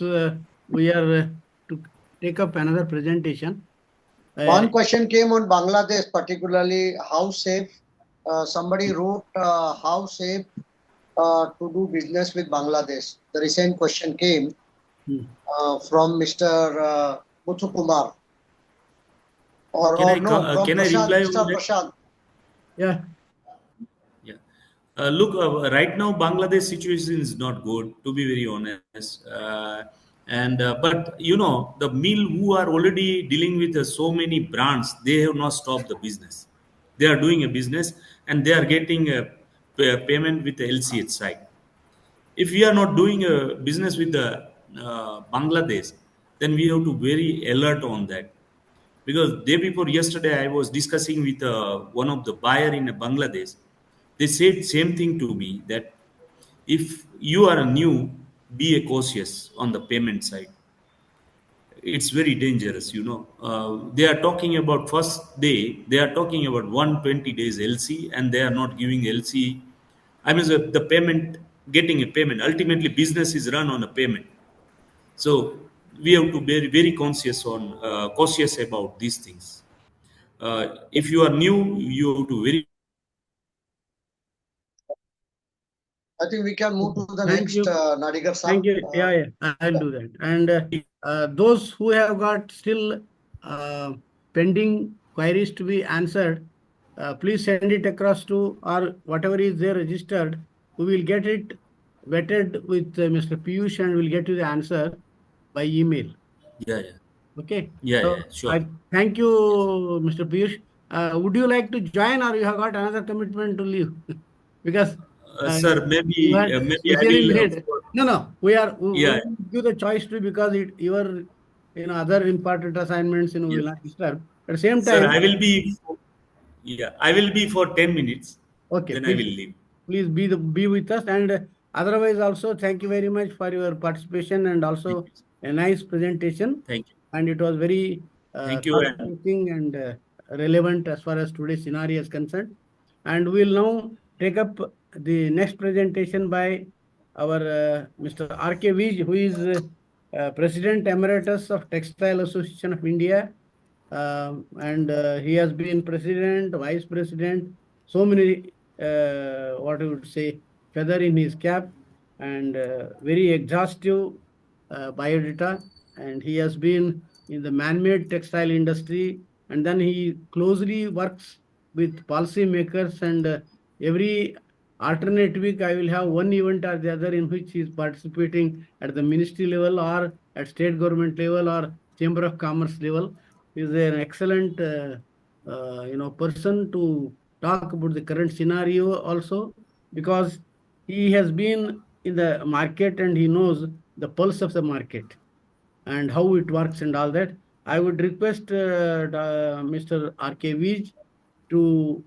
we are to take up another presentation. Uh, One question came on Bangladesh, particularly how safe. Somebody wrote how safe to do business with Bangladesh. The recent question came hmm. from Mr. Muthu Kumar, or no, from Can I Prashant, reply on Mr. that? Prashant. Yeah, Yeah. Look, right now Bangladesh situation is not good, to be very honest. And but the mill who are already dealing with so many brands, they have not stopped the business. They are doing a business and they are getting a payment with the LCH side. If we are not doing a business with the Bangladesh, then we have to very alert on that. Because day before yesterday, I was discussing with one of the buyer in Bangladesh. They said same thing to me that if you are new, be a cautious on the payment side. It's very dangerous, they are talking about first day, they are talking about 120 days LC, and they are not giving LC. I mean, the payment, getting a payment. Ultimately, business is run on a payment. So we have to be very cautious about these things. If you are new, you have to very. I think we can move to the Thank next you. Nadigar sir. Thank you. Yeah, I'll do that. And those who have got still uh, pending queries to be answered, please send it across to, or whatever is there registered. We will get it vetted with Mr. Piyush and we'll get you the answer by email. Yeah, yeah, Okay. yeah, So yeah, sure. I thank you, Mr. Piyush. Would you like to join, or you have got another commitment to leave? Because Sir, you had maybe I specially will. made. No, we Yeah, will give you the choice to, because your other important assignments will yes, not disturb. At the same sir. time, Yeah, I will be for 10 minutes. okay, Then I will please leave. be with us. And otherwise also, thank you very much for your participation and Thank also you. a nice presentation. Thank you. And it was very Thank you. And thought-provoking and relevant as far as today's scenario is concerned. And we'll now take up the next presentation by our Mr. R.K. Vij, who is President Emeritus of Textile Association of India. And he has been president, vice president, so many, what I would say, feather in his cap, and very exhaustive biodata. And he has been in the man-made textile industry, and then he closely works with policymakers. And every alternate week, I will have one event or the other in which he is participating at the ministry level or at state government level or chamber of commerce level. He is an excellent person to talk about the current scenario also, because he has been in the market and he knows the pulse of the market and how it works and all that. I would request Mr. R.K. Vij to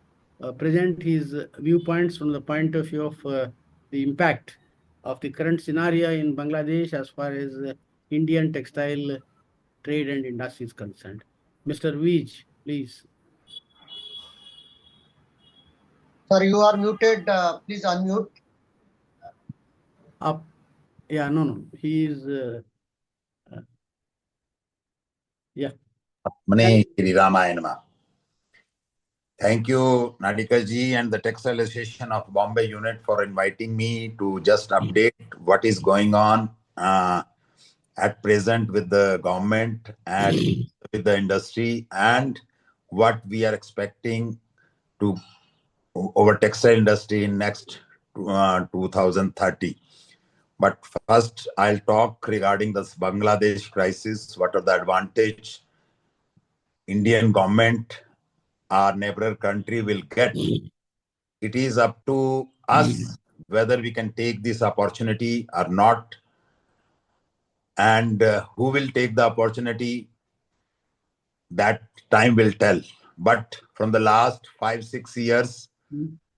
present his viewpoints from the point of view of the impact of the current scenario in Bangladesh as far as Indian textile trade and industry is concerned. Mr. Vij, please. Sir, you are muted. Please unmute. Up. Yeah, no. He is, yeah. Mane Shri Ramayana. Thank you, Nadika ji and the Textile Association of Bombay unit for inviting me to just update what is going on at present with the government and with the industry, and what we are expecting to over textile industry in next 2030. But first, I'll talk regarding this Bangladesh crisis. What are the advantage Indian government, our neighbor country, will get? It is up to us whether we can take this opportunity or not, and who will take the opportunity, that time will tell. But from the last 5-6 years,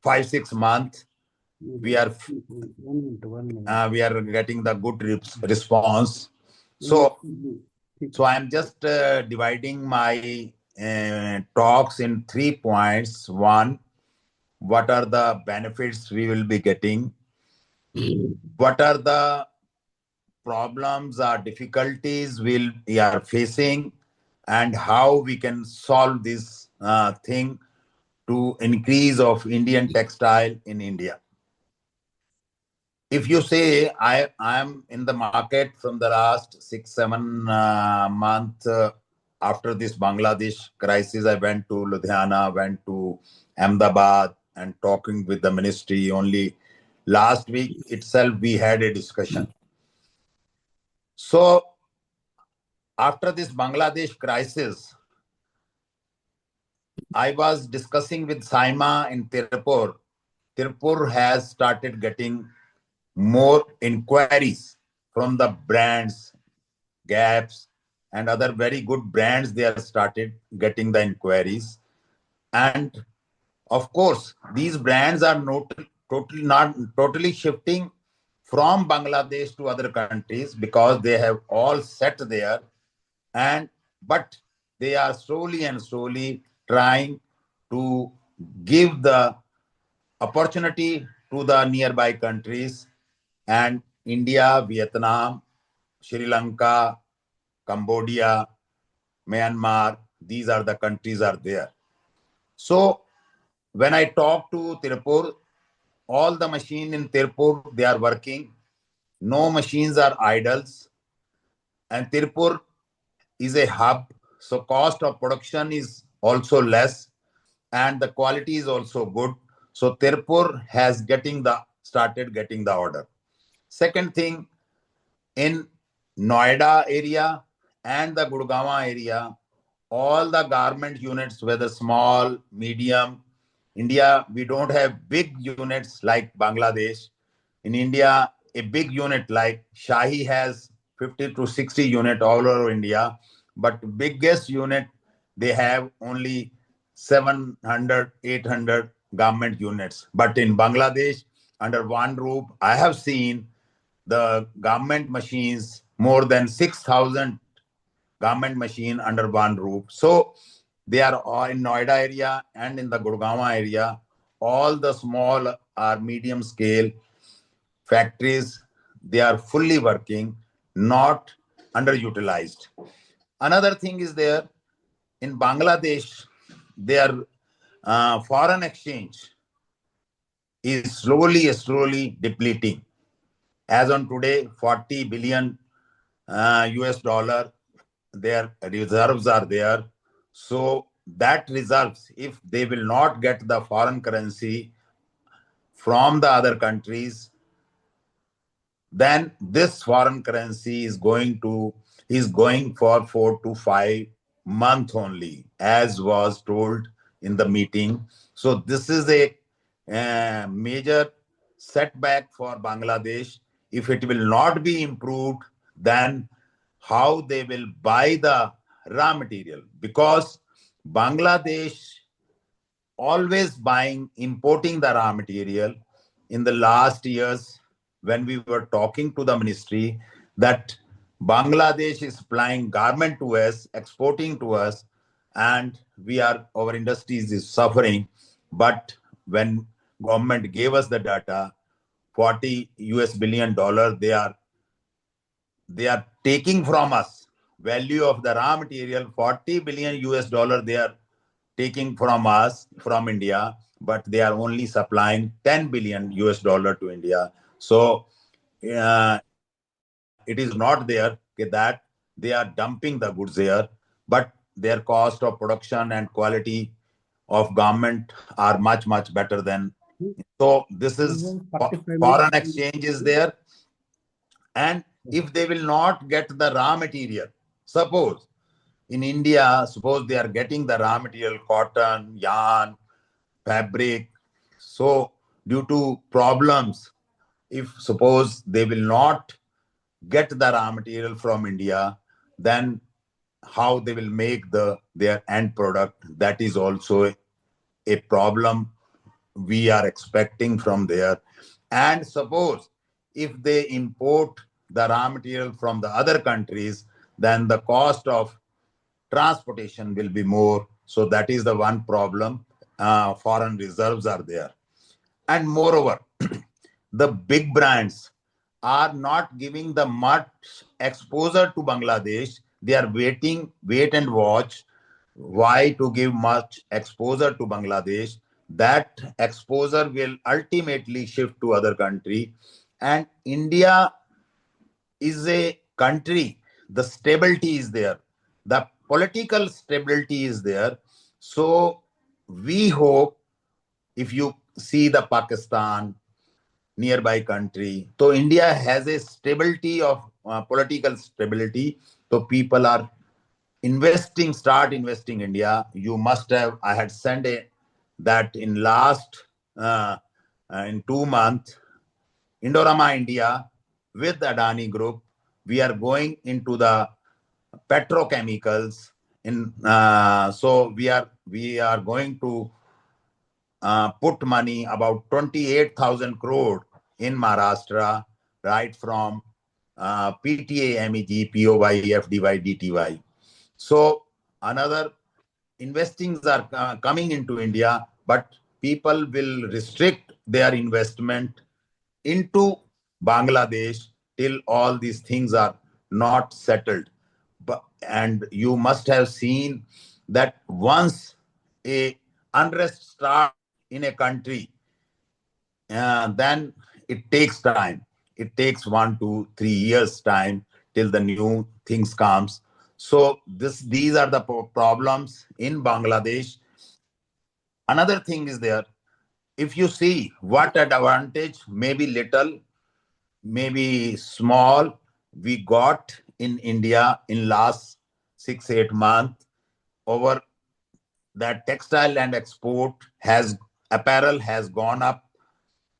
5-6 months, we are getting the good response. So I am just dividing my talks in 3 points. One, what are the benefits we will be getting? What are the problems or difficulties we are facing, and how we can solve this thing to increase of Indian textile in India? If you say I am in the market from the last 6-7 months after this Bangladesh crisis, I went to Ludhiana, went to Ahmedabad, and talking with the ministry. Only last week itself we had a discussion. So after this Bangladesh crisis, I was discussing with Saima in Tirupur. Tirupur has started getting more inquiries from the brands, Gaps, and other very good brands, they have started getting the inquiries. And of course, these brands are not totally shifting from Bangladesh to other countries because they have all set there, and but they are slowly and slowly trying to give the opportunity to the nearby countries, and India, Vietnam, Sri Lanka, Cambodia, Myanmar, these are the countries are there. So when I talk to Tirupur, all the machine in Tirupur, they are working. No machines are idles. And Tirupur is a hub, so cost of production is also less and the quality is also good. So Tirupur has started getting the order. Second thing, in Noida area and the Gurgaon area, all the garment units, whether small, medium, India, we don't have big units like Bangladesh. In India, a big unit like Shahi has 50 to 60 unit all over India, but biggest unit, they have only 700, 800 garment units. But in Bangladesh, under one roof, I have seen the garment machines, more than 6,000 garment machine under one roof. So they are all in Noida area and in the Gurgaon area. All the small or medium scale factories, they are fully working, not underutilized. Another thing is there in Bangladesh, their foreign exchange is slowly depleting. As on today, 40 billion US dollar, their reserves are there. So that reserves, if they will not get the foreign currency from the other countries, then this foreign currency is going for 4 to 5 months only, as was told in the meeting. So this is a major setback for Bangladesh. If it will not be improved, then how they will buy the raw material? Because Bangladesh always importing the raw material. In the last years, when we were talking to the ministry, that Bangladesh is supplying garment to us, exporting to us, and our industries is suffering. But when government gave us the data, 40 US billion dollar, they are taking from us. Value of the raw material, 40 billion US dollar, they are taking from us, from India, but they are only supplying 10 billion US dollar to India. So it is not there that they are dumping the goods there, but their cost of production and quality of garment are much better than. So this is 45 foreign minutes. exchange is there. And if they will not get the raw material, suppose in India, suppose they are getting the raw material, cotton, yarn, fabric. So due to problems, if suppose they will not get the raw material from India, then how they will make their end product, that is also a problem we are expecting from there. And suppose if they import the raw material from the other countries, then the cost of transportation will be more. So that is the one problem. Foreign reserves are there. And moreover, the big brands are not giving the much exposure to Bangladesh. They are wait and watch. Why to give much exposure to Bangladesh? That exposure will ultimately shift to other country. And India is a country, the stability is there, the political stability is there. So we hope, if you see the Pakistan, nearby country, so India has a stability of political stability. So people are start investing India. You must have, I had sent that in last, in 2 months, Indorama India with the Adani Group, we are going into the petrochemicals. So we are going to put money about 28,000 crore in Maharashtra, right from PTA, MEG, POY, FDY, DTY. So another investings are coming into India, but people will restrict their investment into Bangladesh till all these things are not settled. And you must have seen that once a unrest starts in a country, then it takes time. It takes 1 to 3 years time till the new things comes. So these are the problems in Bangladesh. Another thing is there. If you see what advantage, maybe little, maybe small, we got in India in last 6 8 months over that textile and export has apparel has gone up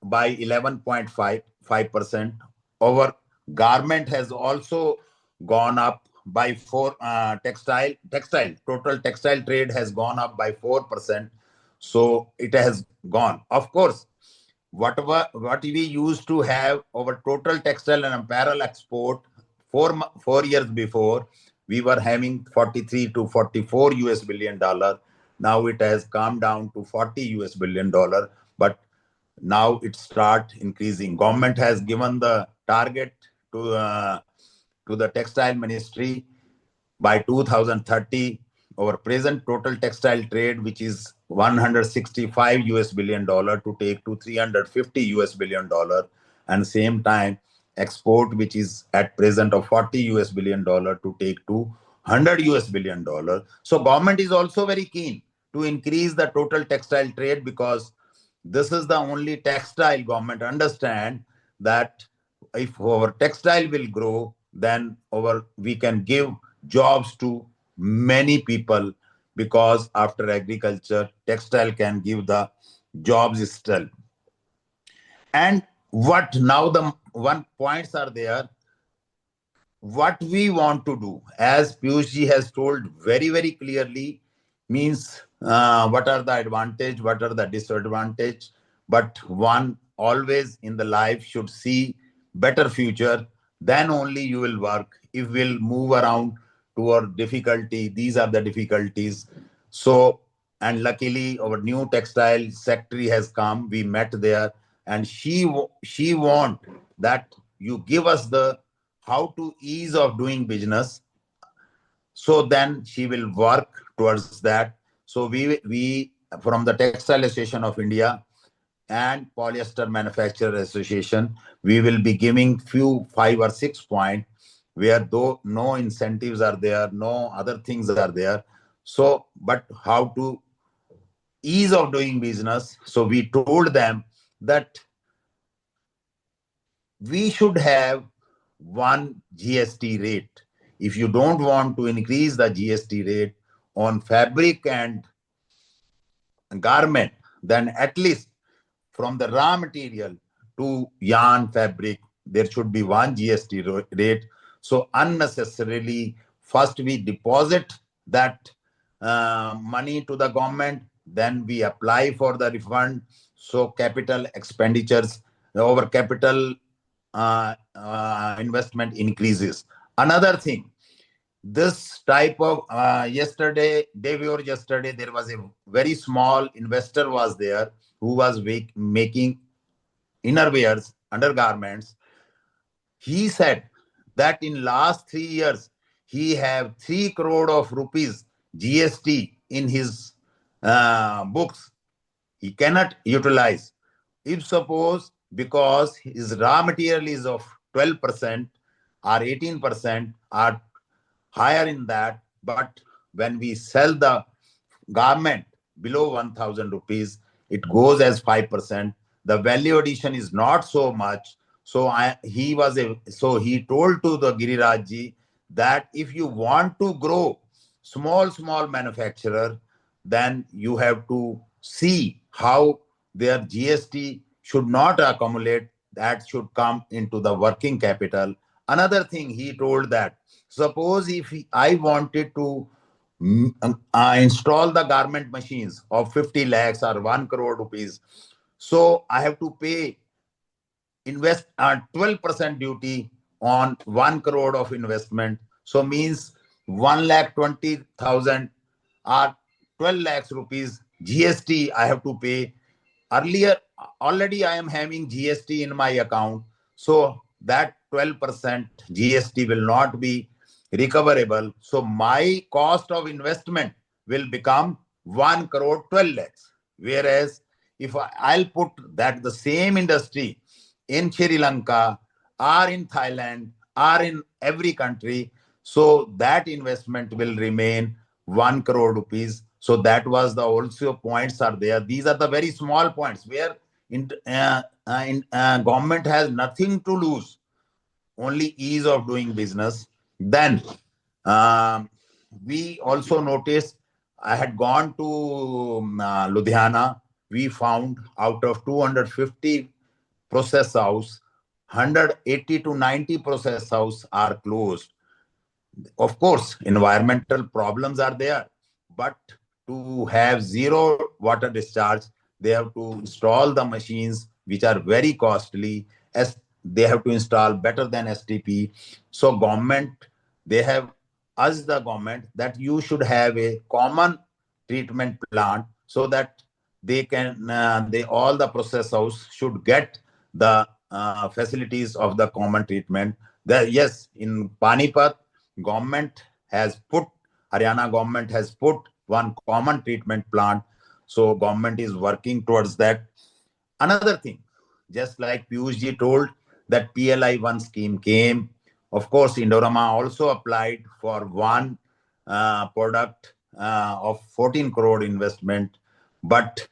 by 11.55%. Our garment has also gone up by 4 textile total textile trade has gone up by 4%. So it has gone. Of course, what we used to have our total textile and apparel export 4 years before, we were having 43 to 44 US billion dollar. Now it has come down to 40 US billion dollar, but now it start increasing. Government has given the target to the textile ministry by 2030. Our present total textile trade, which is 165 US billion dollar, to take to 350 US billion dollar, and same time export, which is at present of 40 US billion dollar, to take to 100 US billion dollar. So government is also very keen to increase the total textile trade, because this is the only textile government understand that if our textile will grow, then we can give jobs to many people, because after agriculture, textile can give the jobs still. And what now the one points are there, what we want to do, as Piyush ji has told very, very clearly, means what are the advantage, what are the disadvantage. But one always in the life should see better future, then only you will work. If we'll move around toward difficulty, these are the difficulties. So, and luckily our new textile secretary has come, we met there, and she want that you give us the how to ease of doing business. So then she will work towards that. So we from the Textile Association of India and Polyester Manufacturer Association, we will be giving few 5 or 6 points where though no incentives are there, no other things are there. So, but how to ease of doing business. So we told them that we should have one GST rate. If you don't want to increase the GST rate on fabric and garment, then at least from the raw material to yarn, fabric, there should be one GST rate. So unnecessarily, first we deposit that money to the government, then we apply for the refund. So capital expenditures, our capital investment increases. Another thing, this type of yesterday, day before yesterday, there was a very small investor was there who was making innerwears, undergarments. He said that in last 3 years, he have 3 crore of rupees GST in his books. He cannot utilize. If suppose because his raw material is of 12% or 18% or higher in that, but when we sell the garment below 1000 rupees, it goes as 5%. The value addition is not so much. So he told to the Giriraj ji that if you want to grow small manufacturer, then you have to see how their GST should not accumulate. That should come into the working capital. Another thing he told that, suppose if I wanted to install the garment machines of 50 lakhs or 1 crore rupees, so I have to pay invest 12% duty on 1 crore of investment. So means 1,20,000 or 12 lakhs rupees GST I have to pay. Earlier, already I am having GST in my account. So that 12% GST will not be recoverable. So my cost of investment will become 1 crore 12 lakhs. Whereas if I'll put that the same industry in Sri Lanka or in Thailand or in every country, so that investment will remain 1 crore rupees. So that was the also points are there. These are the very small points where government has nothing to lose, only ease of doing business. Then we also noticed, I had gone to Ludhiana. We found out of 250 process house, 180 to 90 process house are closed. Of course, environmental problems are there, but to have zero water discharge, they have to install the machines which are very costly, as they have to install better than STP. So government, they have asked the government that you should have a common treatment plant so that they can, they all the process house should get the facilities of the common treatment. That yes, in Panipat, government has put, Haryana government has put one common treatment plant. So government is working towards that. Another thing, just like Piyush ji told, that PLI 1 scheme came. Of course, Indorama also applied for one product of 14 crore investment. But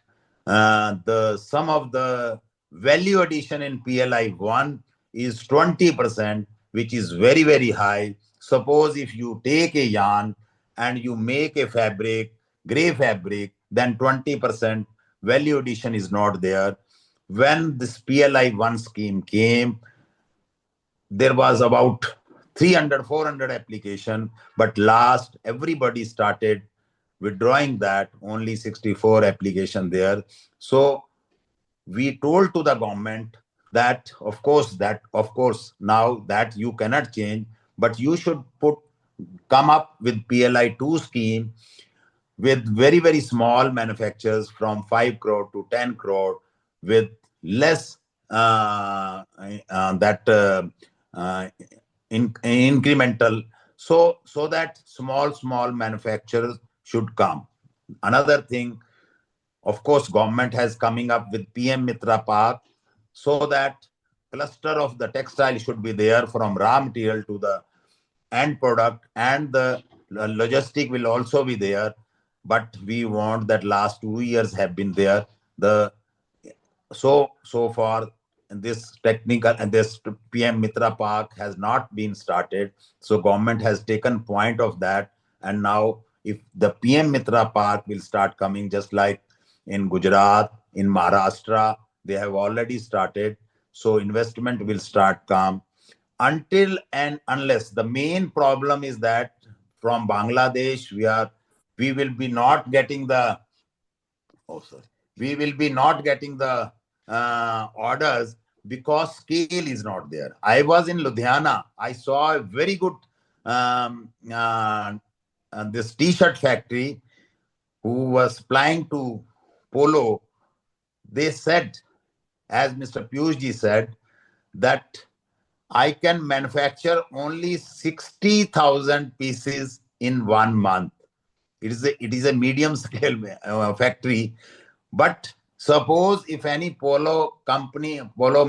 the sum of the value addition in PLI 1 is 20%, which is very, very high. Suppose if you take a yarn and you make a fabric, gray fabric, then 20% value addition is not there. When this PLI 1 scheme came, there was about 300, 400 application, but last everybody started withdrawing that, only 64 application there. So we told to the government that of course now that you cannot change, but you should come up with PLI 2 scheme with very, very small manufacturers from 5 crore to 10 crore with less incremental, so that small manufacturers should come. Another thing, of course, government has coming up with PM Mitra Park, so that cluster of the textile should be there from raw material to the end product, and the logistic will also be there. But we want that last 2 years have been there. So far this technical and this PM Mitra Park has not been started. So government has taken point of that, and now if the PM Mitra Park will start coming, just like in Gujarat, in Maharashtra, they have already started. So investment will start come. Until and unless, the main problem is that from Bangladesh we will be not getting the we will be not getting the orders because scale is not there. I was in Ludhiana. I saw a very good this t-shirt factory who was supplying to Polo. They said, as Mr. Piyush ji said, that I can manufacture only 60,000 pieces in 1 month. It is a medium scale factory. But suppose if any polo company, polo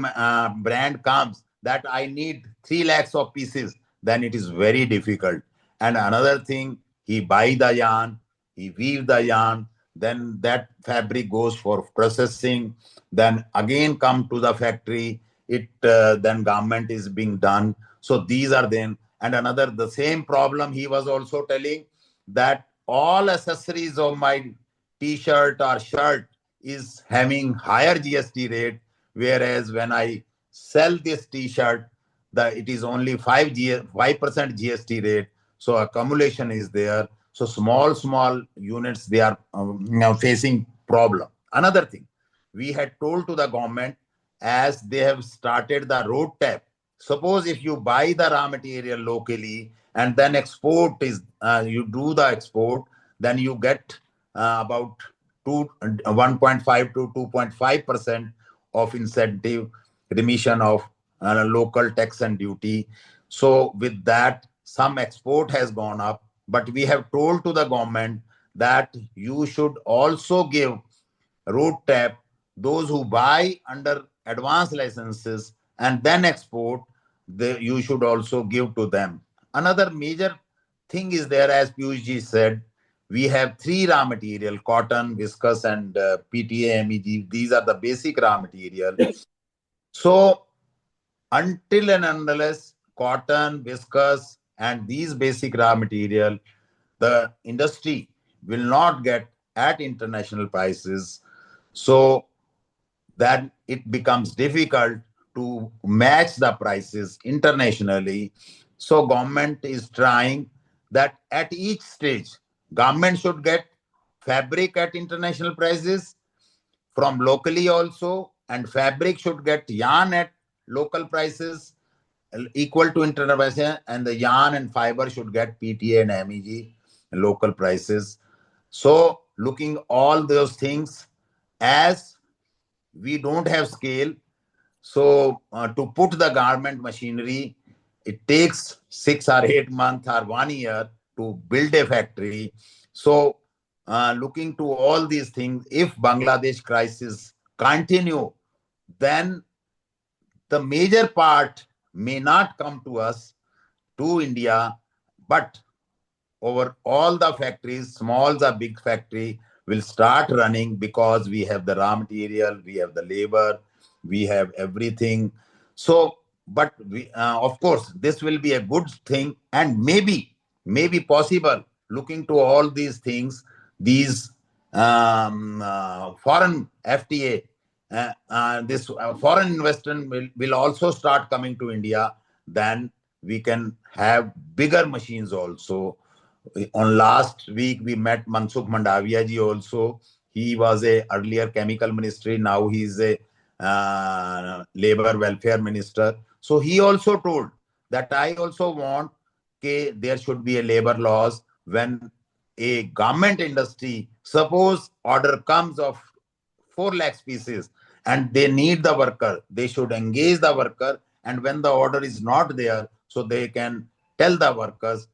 brand comes that I need 3 lakhs of pieces, then it is very difficult. And another thing, he buy the yarn, he weave the yarn, then that fabric goes for processing, then again come to the factory, it then garment is being done. So these are then, and another, the same problem he was also telling, that all accessories of my t-shirt or shirt is having higher GST rate, whereas when I sell this t-shirt, it is only 5% GST rate. So accumulation is there. So small units, they are facing problem. Another thing, we had told to the government, as they have started the road tap. Suppose if you buy the raw material locally and then export is you do the export, then you get about 1.5 to 2.5% of incentive remission of local tax and duty. So with that, some export has gone up, but we have told to the government that you should also give road tap those who buy under advance licenses and then export. You should also give to them. Another major thing is there, as Piyush ji said, we have three raw material: cotton, viscose, and PTA, MEG. These are the basic raw material. So until and unless cotton, viscose, and these basic raw material, the industry will not get at international prices. So that it becomes difficult to match the prices internationally. So government is trying that at each stage, government should get fabric at international prices from locally also, and fabric should get yarn at local prices equal to international prices, and the yarn and fiber should get PTA and MEG local prices. So looking all those things, as we don't have scale, so to put the garment machinery, it takes 6 or 8 months or 1 year to build a factory. So looking to all these things, if Bangladesh crisis continue, then the major part may not come to us, to India, but over all the factories, small or big factory, will start running, because we have the raw material, we have the labor, we have everything. So, but of course, this will be a good thing, and maybe possible. Looking to all these things, these foreign FTA, this foreign investment will also start coming to India. Then we can have bigger machines also. On last week, we met Mansukh Mandavia ji also. He was a earlier chemical ministry. Now he is a labor welfare minister. So he also told that I also want there should be a labor laws when a government industry, suppose order comes of 4 lakhs pieces and they need the worker, they should engage the worker. And when the order is not there, so they can tell the workers,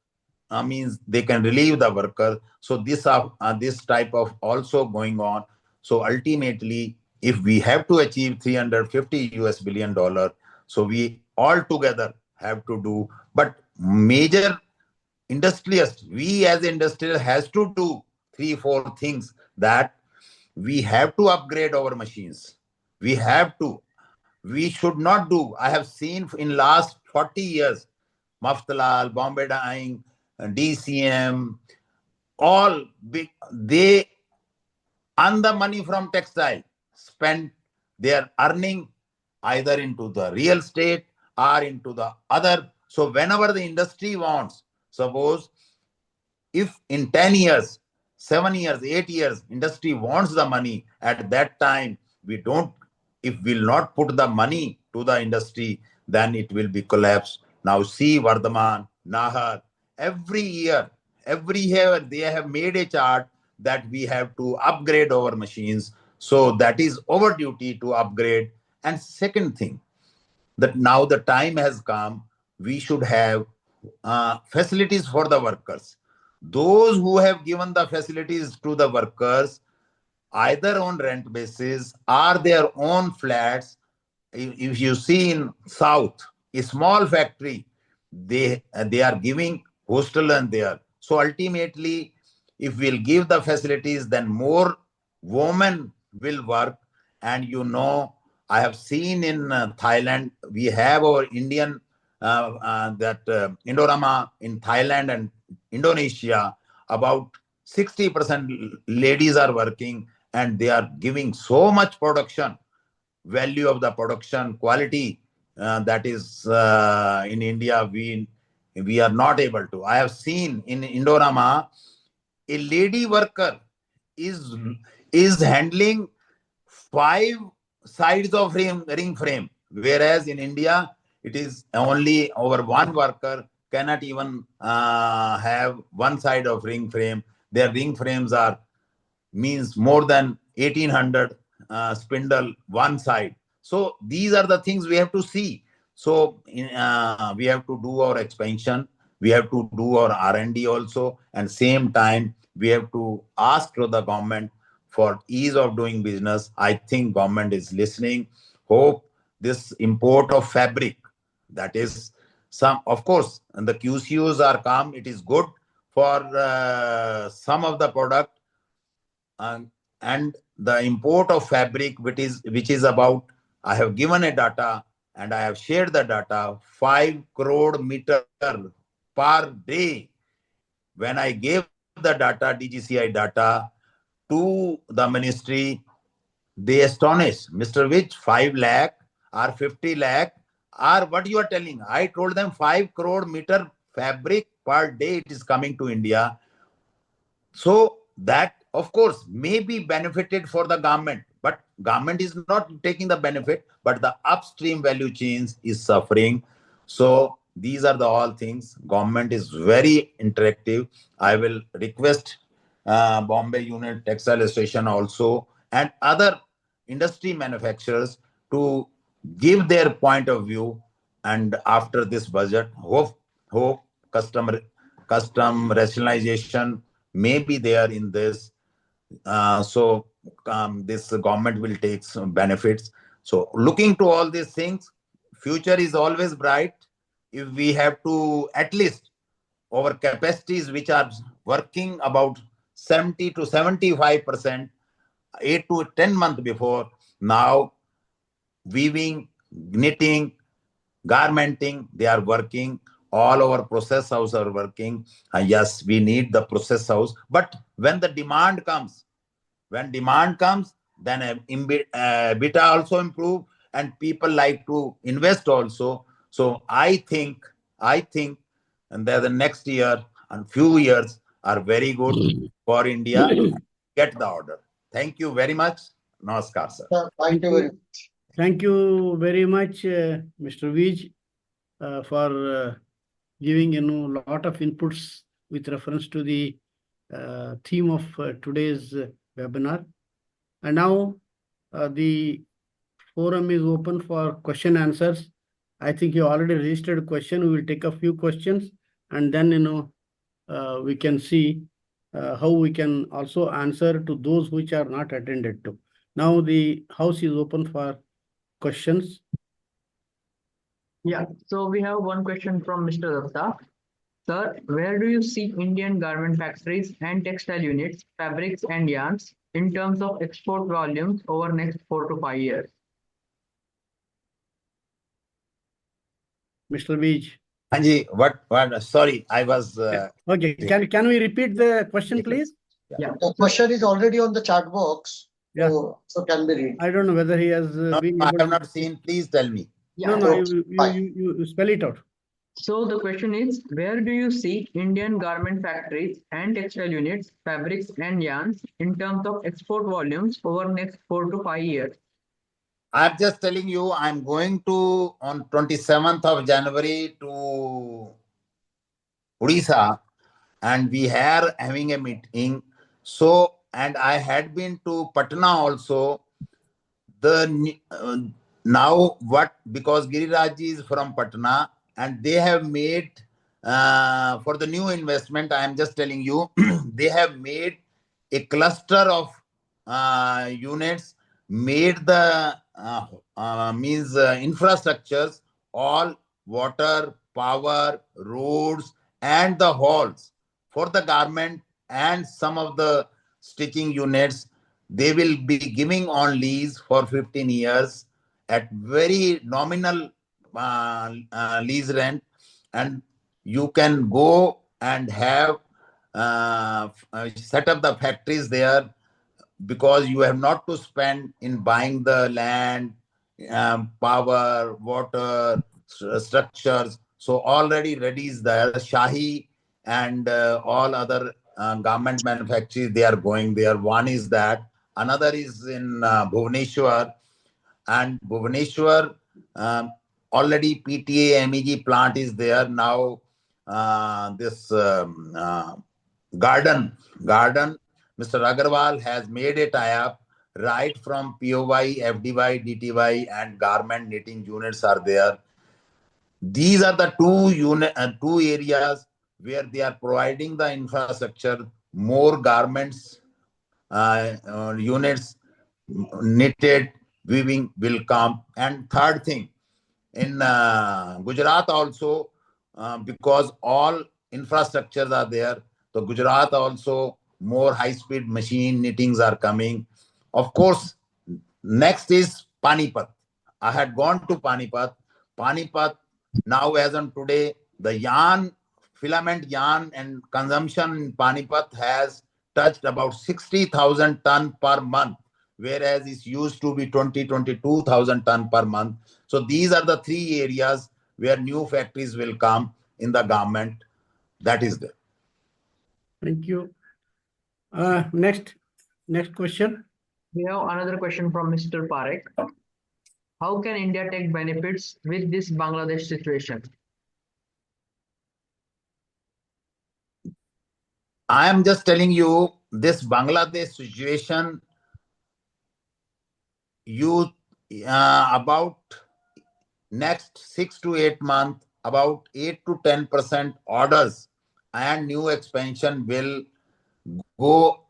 means they can relieve the worker. So this type of also going on. So ultimately, if we have to achieve 350 US billion dollar, so we all together have to do. But major industrialists, we as industrial has to do 3-4 things, that we have to upgrade our machines. We should not do. I have seen in last 40 years, Maftalal, Bombay Dyeing, DCM, all big, they earn the money from textile, spend their earning either into the real estate or into the other. So whenever the industry wants, suppose if in 10 years, 7 years, 8 years, industry wants the money, at that time, if we'll not put the money to the industry, then it will be collapsed. Now see Vardhaman, Nahar, every year they have made a chart that we have to upgrade our machines. So that is our duty to upgrade. And second thing, that now the time has come, we should have facilities for the workers. Those who have given the facilities to the workers, either on rent basis or their own flats. If you see in South, a small factory, they are giving hostel and there. So ultimately, if we'll give the facilities, then more women will work. And I have seen in Thailand, we have our Indian Indorama in Thailand and Indonesia, about 60% ladies are working, and they are giving so much production, value of the production, quality that is in India, we are not able to. I have seen in Indorama, a lady worker is handling 5 sides of ring frame, whereas in India it is only over one worker cannot even have one side of ring frame. Their ring frames are means more than 1800 spindle one side. So these are the things we have to see. So we have to do our expansion, we have to do our R&D also, and same time we have to ask to the government for ease of doing business. I think government is listening. Hope this import of fabric, that is some, of course, and the QCOs are come, it is good for some of the product, and the import of fabric, which is about, I have given a data and I have shared the data, 5 crore meter per day. When I gave the data, DGCI data, to the ministry, they astonished. Mr. Which 5 lakh or 50 lakh or what you are telling? I told them 5 crore meter fabric per day it is coming to India. So that, of course, may be benefited for the government, but government is not taking the benefit, but the upstream value chains is suffering. So these are the all things. Government is very interactive. I will request Bombay Unit Textile Association also and other industry manufacturers to give their point of view. And after this budget, hope custom rationalization may be there in this. So this government will take some benefits. So looking to all these things, future is always bright. If we have to at least our capacities which are working about 70 to 75%, 8 to 10 months before, now weaving, knitting, garmenting, they are working. All our process house are working. Yes, we need the process house. But when the demand comes, then beta also improve and people like to invest also. So I think, and the next year and few years are very good for India. Get the order. Thank you very much. Namaskar, sir. Thank you very much. Thank you very much, Mr. Vij, for giving a lot of inputs with reference to the theme of today's webinar. And now the forum is open for question answers. I think you already registered a question. We will take a few questions and then we can see how we can also answer to those which are not attended to. Now the house is open for questions. Yeah, so we have one question from Mr. Datta. Sir, where do you see Indian garment factories and textile units, fabrics and yarns in terms of export volumes over next 4 to 5 years? Mr. Vij. Anji, what? Sorry, I was. Okay, can we repeat the question, please? Yeah. The question is already on the chat box. Yeah. So can we read? I don't know whether he has No, been I able have to... not seen. Please tell me. No, Yeah. you spell it out. So the question is, where do you see Indian garment factories and textile units, fabrics and yarns in terms of export volumes over next 4 to 5 years? I'm just telling you, I'm going to on 27th of January to Odisha, and we are having a meeting. So, and I had been to Patna also. Now what, because Giriraj is from Patna and they have made for the new investment, I am just telling you, they have made a cluster of units, made the infrastructures, all water, power, roads, and the halls for the garment and some of the stitching units. They will be giving on lease for 15 years at very nominal lease rent, and you can go and have set up the factories there, because you have not to spend in buying the land, power, water, structures. So already ready is there. Shahi and all other garment manufacturers, they are going there. One is that. Another is in Bhubaneswar. And Bhubaneswar, already PTA, MEG plant is there. Now this garden, Mr. Agarwal has made a tie-up right from POY, FDY, DTY, and garment knitting units are there. These are the two areas where they are providing the infrastructure, more garments units, knitted, weaving will come. And third thing, in Gujarat also, because all infrastructures are there, so Gujarat also more high-speed machine knittings are coming. Of course, next is Panipat. I had gone to Panipat. Panipat, now as on today, the yarn, filament yarn and consumption in Panipat has touched about 60,000 ton per month, whereas it used to be 22,000 ton per month. So these are the three areas where new factories will come in the garment. That is there. Thank you. Next question. We have another question from Mr. Parekh. How can India take benefits with this Bangladesh situation? I am just telling you this Bangladesh situation, you about next 6 to 8 months, about 8 to 10% orders and new expansion will go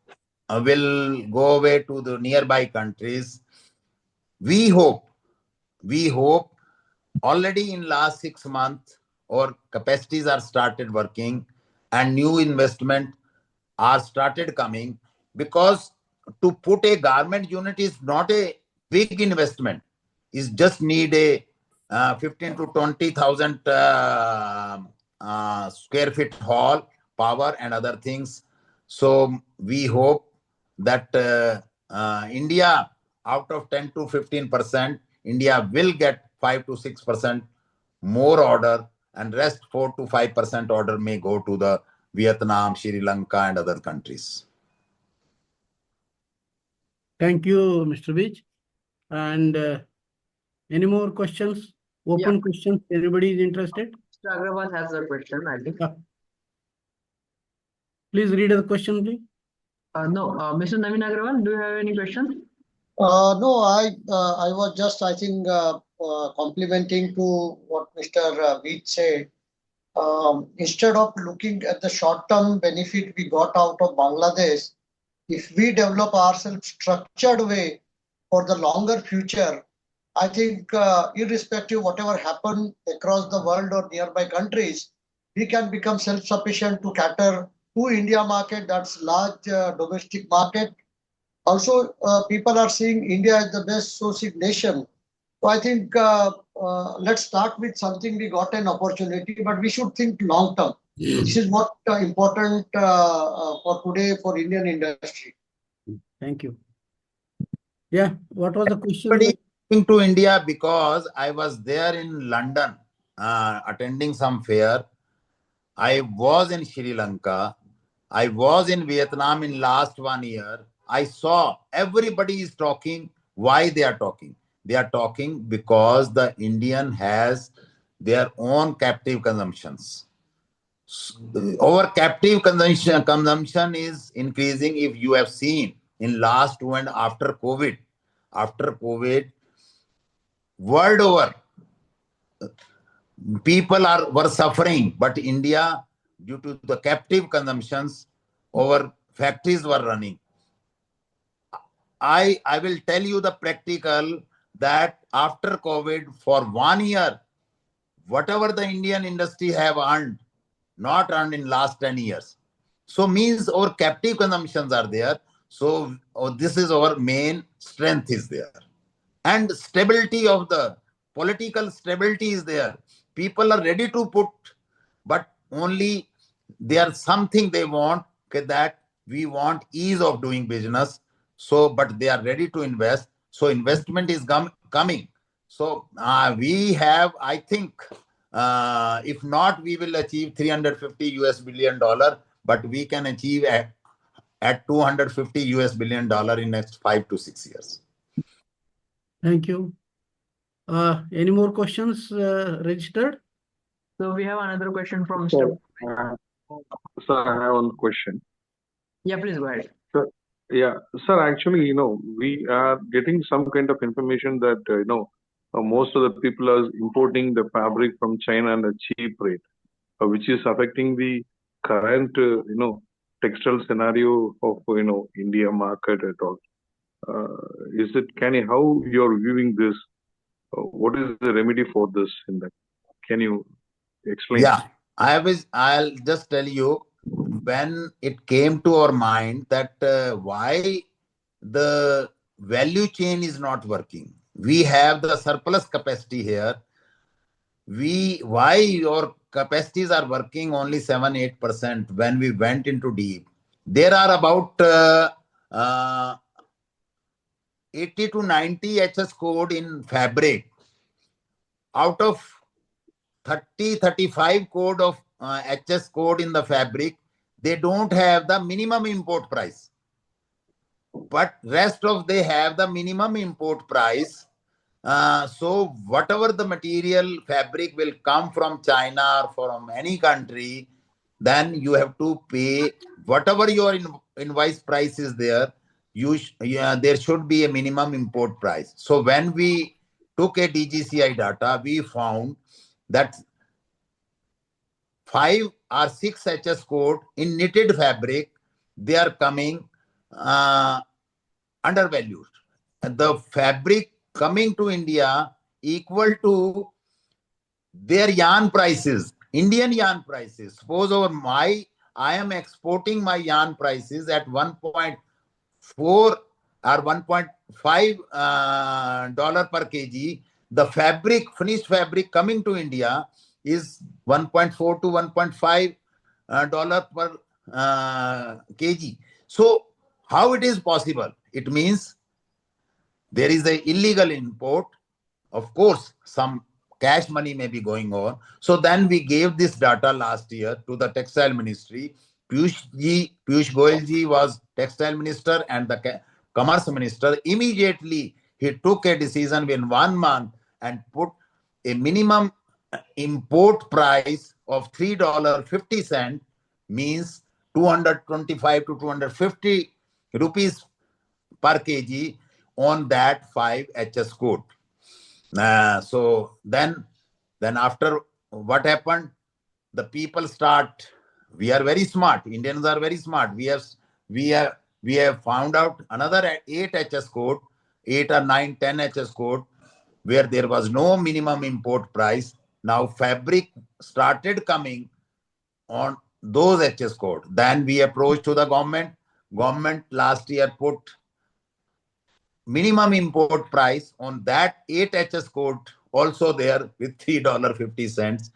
away to the nearby countries. We hope already in last 6 months our capacities are started working and new investment are started coming, because to put a garment unit is not a big investment. Is just need a 15 to 20,000 square feet hall, power and other things. So we hope that India, out of 10 to 15%, India will get 5 to 6% more order, and rest 4 to 5% order may go to the Vietnam, Sri Lanka, and other countries. Thank you, Mr. Vij. And any more questions? Open questions? Anybody is interested? Mr. Agrawal has a question, I think. Please read the question, please. No, Mr. Navin Agrawal, do you have any question? No, I was just, I think, complimenting to what Mr. Veet said. Instead of looking at the short-term benefit we got out of Bangladesh, if we develop ourselves structured way for the longer future, I think irrespective whatever happen across the world or nearby countries, we can become self-sufficient to cater to India market, that's large domestic market. Also, people are seeing India as the best sourcing nation. So I think let's start with something we got an opportunity, but we should think long term. This is what important for today for Indian industry. Thank you. Yeah, what was the question? Coming to India, because I was there in London attending some fair. I was in Sri Lanka. I was in Vietnam in last 1 year. I saw everybody is talking. Why they are talking? They are talking because the Indian has their own captive consumptions. Our captive consumption is increasing. If you have seen in last 2 and after COVID, world over, people were suffering, but India, due to the captive consumptions, our factories were running. I will tell you the practical that after COVID, for 1 year, whatever the Indian industry have earned, not earned in last 10 years. So means our captive consumptions are there. So this is our main strength is there. And stability of the political stability is there. People are ready to put, but only there's something they want, that we want ease of doing business. So, but they are ready to invest. So investment is coming. So we have, I think, if not, we will achieve $350 billion, but we can achieve at $250 billion in next 5 to 6 years. Thank you. Any more questions registered? So we have another question from Sir, Mr. sir, I have one question. Yeah, please go ahead. Sir, yeah, sir, actually, we are getting some kind of information that, most of the people are importing the fabric from China at a cheap rate, which is affecting the current, textile scenario of, India market at all. How you're viewing this? What is the remedy for this in that? Can you explain? Yeah, I'll just tell you, when it came to our mind that why the value chain is not working. We have the surplus capacity here. Why your capacities are working only 7-8% when we went into deep. There are about 80 to 90 HS code in fabric. Out of 35 code of HS code in the fabric, they don't have the minimum import price. But rest of they have the minimum import price. So whatever the material fabric will come from China or from any country, then you have to pay whatever your invoice price is there. There should be a minimum import price. So when we took a DGCI data, we found that 5 or 6 HS code in knitted fabric, they are coming undervalued. The fabric coming to India equal to their yarn prices, Indian yarn prices. Suppose I am exporting my yarn prices at 1.4 or 1.5 dollar per kg. The finished fabric coming to India is 1.4 to 1.5 dollar per kg. So how it is possible? It means there is a illegal import. Of course, some cash money may be going on. So then we gave this data last year to the Textile Ministry. Piyush Goyal ji was Textile Minister and the Commerce Minister. Immediately, he took a decision in 1 month and put a minimum import price of $3.50, means 225 to 250 rupees per kg on that 5 HS code. So then after what happened, the people start. We are very smart. Indians are very smart. We have found out another 8 HS code, 8 or 9, 10 HS code, where there was no minimum import price. Now fabric started coming on those HS code. Then we approached to the government. Government last year put minimum import price on that 8 HS code also there with $3.50.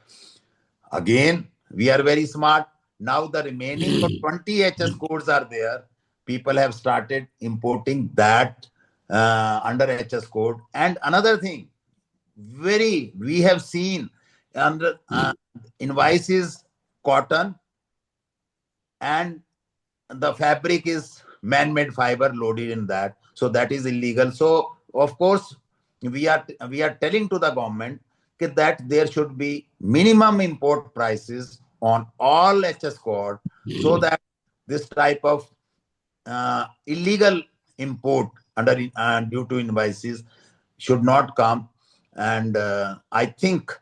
Again, we are very smart. Now the remaining 20 HS codes are there. People have started importing that under HS code. And another thing, we have seen under invoices cotton, and the fabric is man-made fiber loaded in that. So that is illegal. So of course, we are telling to the government that there should be minimum import prices on all HS code, so that this type of illegal import under due to invoices should not come. And I think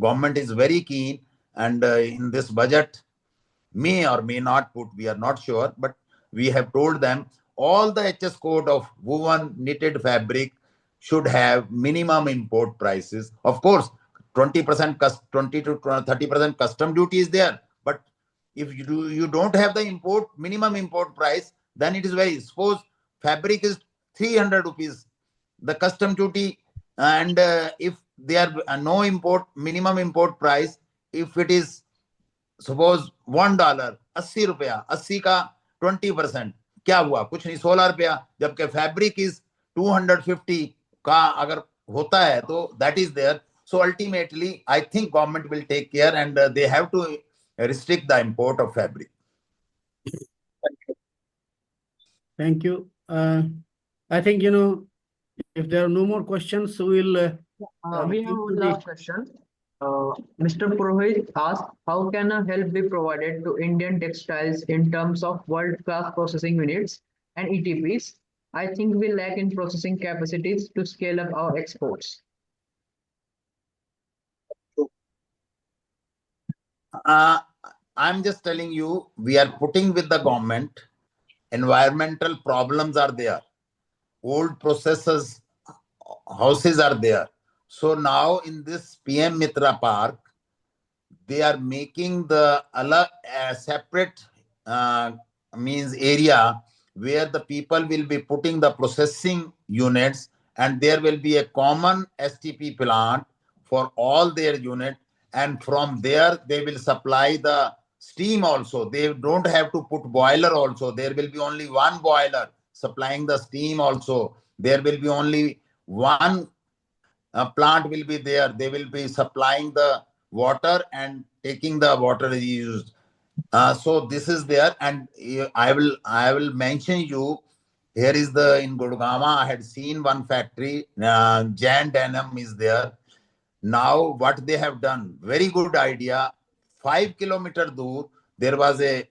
government is very keen, and in this budget may or may not put, we are not sure, but we have told them all the HS code of woven knitted fabric should have minimum import prices. Of course, 20% 20 to 30% custom duty is there, but if you don't have the minimum import price, then it is very, suppose fabric is 300 rupees, the custom duty, and if there are no minimum import price, if it is suppose $1, 80 रुपया, 80 का 20%, क्या हुआ? कुछ नहीं, 16 रुपया, जबकि fabric is 250 का अगर hota hai, so that is there. So ultimately, I think government will take care, and they have to restrict the import of fabric. Thank you. I think, if there are no more questions, we will We have one last question. Mr. Purohit asked, how can a help be provided to Indian textiles in terms of world-class processing units and ETPs? I think we lack in processing capacities to scale up our exports. I'm just telling you, we are putting with the government. Environmental problems are there. Old processes, houses are there. So now in this PM Mitra Park, they are making the separate means area where the people will be putting the processing units, and there will be a common STP plant for all their unit, and from there they will supply the steam also. They don't have to put boiler also. There will be only one boiler supplying the steam also. There will be only one plant will be there. They will be supplying the water and taking the water used. So this is there, and I will mention you. Here is the in Gurgaon. I had seen one factory. Jan Denim is there. Now what they have done, very good idea. 5 kilometers dur, there was a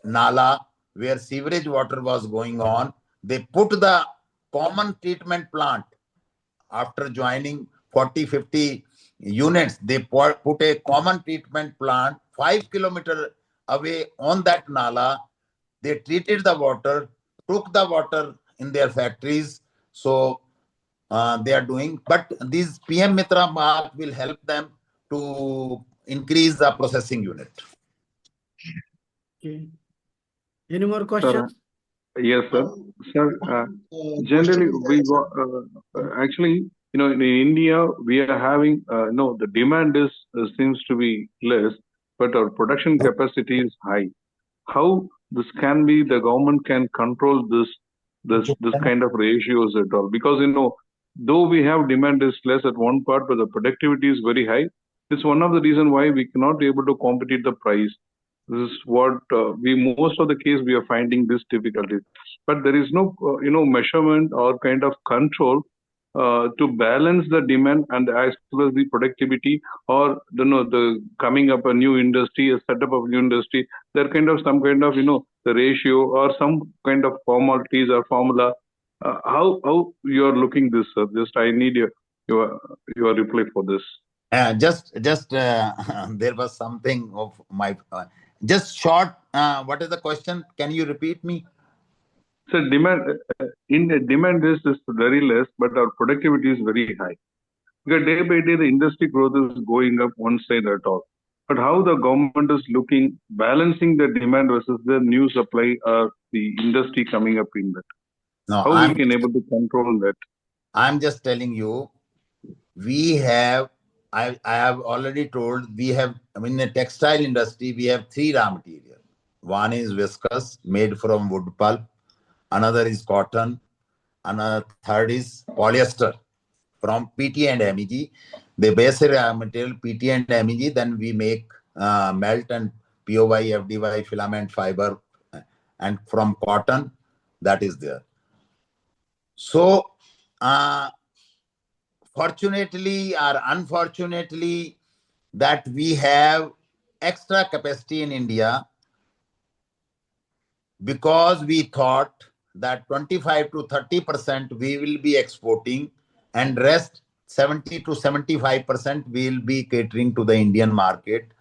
nala where sewerage water was going on. They put the common treatment plant. After joining 40, 50 units, they put a common treatment plant 5 kilometers away on that nala. They treated the water, took the water in their factories. So they are doing, but these PM Mitra Mark will help them to increase the processing unit. Okay. Any more Sir, questions? yes, sir. Sir, generally, we got, actually, in India, we are having, no, the demand is seems to be less, but our production capacity is high. How this can be, the government can control this kind of ratios at all? Because, though we have demand is less at one part, but the productivity is very high. It's one of the reason why we cannot be able to compete the price. This is what we most of the case we are finding this difficulty. But there is no measurement or kind of control to balance the demand and as well as the productivity, or the coming up a new industry, a setup of new industry. There kind of some kind of the ratio or some kind of formalities or formula. How you are looking this, sir? Just I need your reply for this. Just there was something of my just short. What is the question? Can you repeat me? So demand is very less, but our productivity is very high. Because day by day the industry growth is going up one side at all. But how the government is looking, balancing the demand versus the new supply or the industry coming up in that? No, How we can able to control that? I'm just telling you, we have, I have already told, we have, in the textile industry, we have 3 raw material. One is viscose, made from wood pulp. Another is cotton. Another third is polyester from PT and MEG. The basic raw material, PT and MEG, then we make melt and POY, FDY, filament fiber, and from cotton, that is there. So, fortunately or unfortunately, that we have extra capacity in India, because we thought that 25 to 30% we will be exporting, and rest 70 to 75% we will be catering to the Indian market.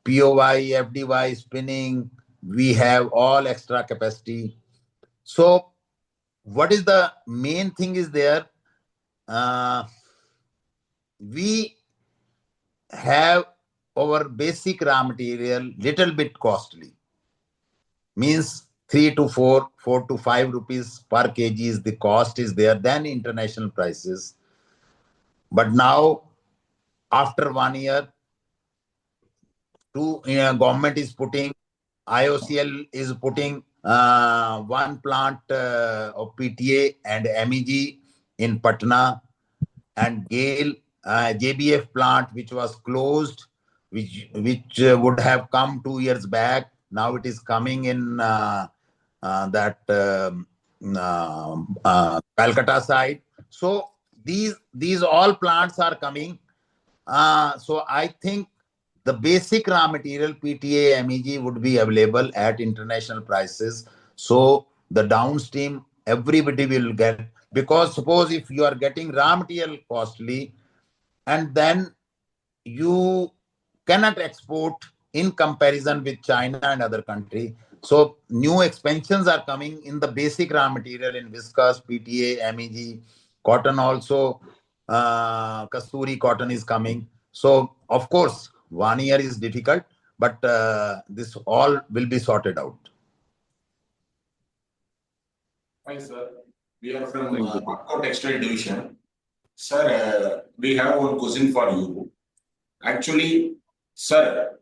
POY, FDY, spinning, we have all extra capacity. So what is the main thing is there? We have our basic raw material little bit costly. Means 3 to 4, 4 to 5 rupees per kg is the cost is there than international prices. But now, after 1 year, government is putting, IOCL is putting one plant of PTA and MEG in Patna. and Gale JBF plant, which was closed, which would have come 2 years back. Now it is coming in that Calcutta side. So these all plants are coming. So I think the basic raw material PTA MEG would be available at international prices. So the downstream everybody will get, because suppose if you are getting raw material costly and then you cannot export in comparison with China and other country. So new expansions are coming in the basic raw material in viscose, PTA, MEG, cotton also. Kasturi cotton is coming. So of course, 1 year is difficult, but this all will be sorted out. Hi, sir. We are from Thank you. Textile Division. Sir, we have one question for you. Actually, sir,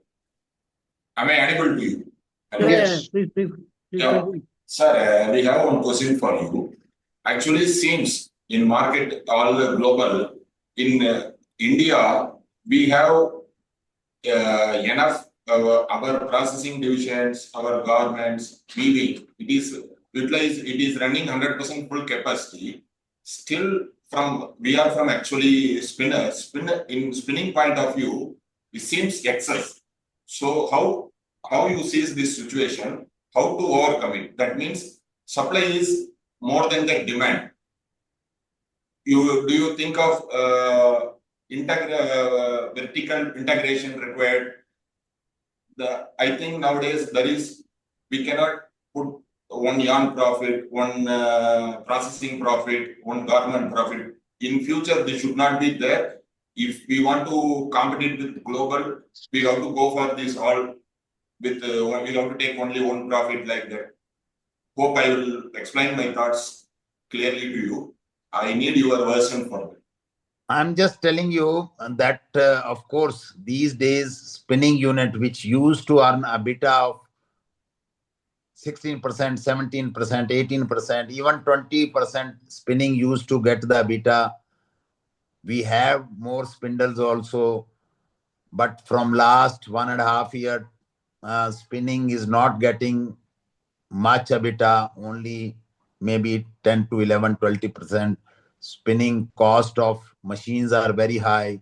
am I audible to you? Hello? Yes. Please Yeah. continue. Sir, we have one question for you. Actually, seems in market all the global, in India, we have enough our processing divisions, our garments, weaving. It is utilized. It is running 100% full capacity. Still, we are from actually spinner. In spinning point of view, it seems excess. So how you see this situation? How to overcome it? That means supply is more than the demand. Do you think of vertical integration required? I think nowadays we cannot put one yarn profit, one processing profit, one garment profit. In future, this should not be there. If we want to compete with global, we have to go for this all with we have to take only one profit like that. Hope I will explain my thoughts clearly to you. I need your version for that. I'm just telling you that, of course, these days, spinning unit, which used to earn a beta of 16%, 17%, 18%, even 20% spinning used to get the beta. We have more spindles also, but from last 1.5 years, spinning is not getting much EBITDA, only maybe 10 to 11, 20%. Spinning cost of machines are very high.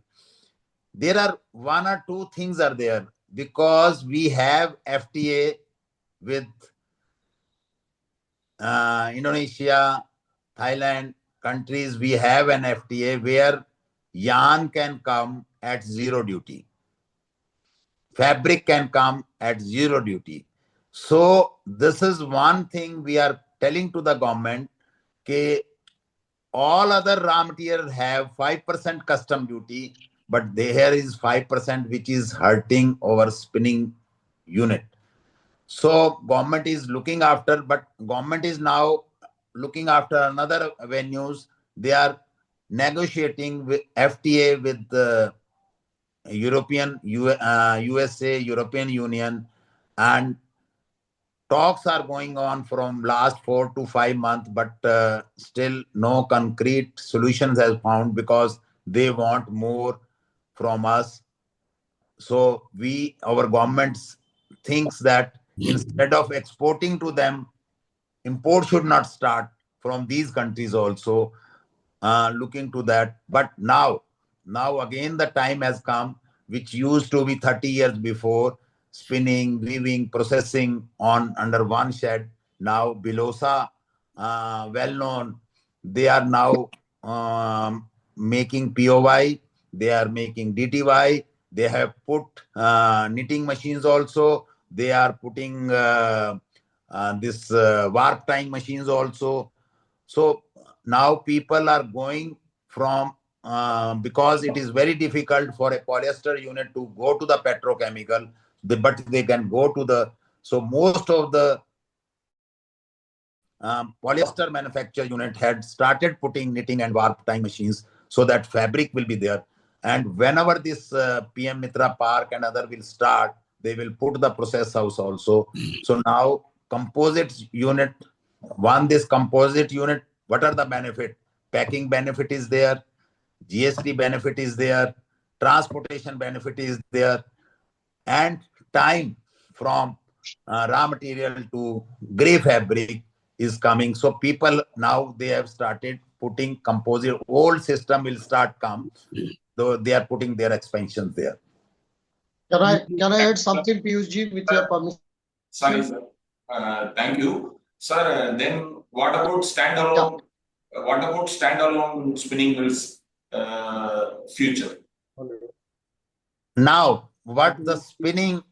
There are one or two things are there, because we have FTA with Indonesia, Thailand countries. We have an FTA where yarn can come at zero duty. Fabric can come at zero duty. So this is one thing we are telling to the government, that all other raw materials have 5% custom duty, but there is 5% which is hurting our spinning unit. So government is looking after, but government is now looking after another avenues. They are negotiating with FTA with the USA, European Union, and talks are going on from last 4 to 5 months, but still no concrete solutions has found, because they want more from us. So our government thinks that instead of exporting to them, import should not start from these countries also, looking to that. But now again the time has come, which used to be 30 years before, spinning, weaving, processing on under one shed. Now Bilosa, well known, they are now making POY, they are making DTY, they have put knitting machines also, they are putting this warp tying machines also. So now people are going from, because it is very difficult for a polyester unit to go to the petrochemical, but they can go to the, so most of the polyester manufacture unit had started putting knitting and warp tying machines, so that fabric will be there. And whenever this PM Mitra Park and other will start, they will put the process house also. So now composite unit, this composite unit, what are the benefit? Packing benefit is there. GST benefit is there, transportation benefit is there, and time from raw material to gray fabric is coming. So people now they have started putting composite. Old system will start come, though they are putting their expansions there. Can I add something, Piyush ji, with your permission? Sorry, sir. Thank you, sir. Then what about standalone? What about standalone spinning mills future? Now, what the spinning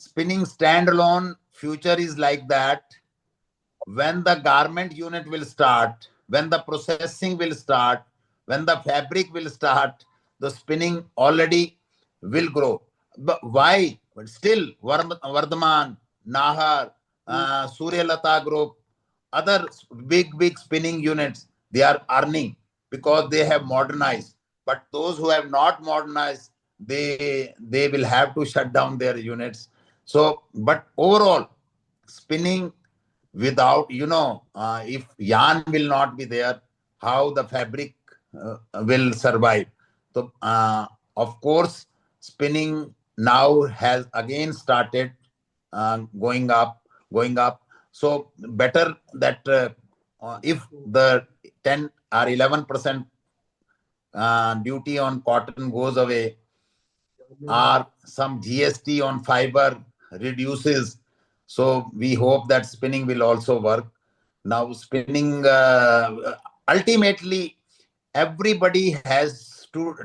standalone future is like that. When the garment unit will start, when the processing will start, when the fabric will start, the spinning already will grow. But why? But still, Vardhaman, Nahar, Suryalata Group, other big spinning units, they are earning because they have modernized. But those who have not modernized, they will have to shut down their units. So, but overall, spinning without, if yarn will not be there, how the fabric will survive? So, of course, spinning now has again started going up. So better that if the 10 or 11% duty on cotton goes away, or some GST on fiber reduces. So we hope that spinning will also work. Now spinning, ultimately, everybody has to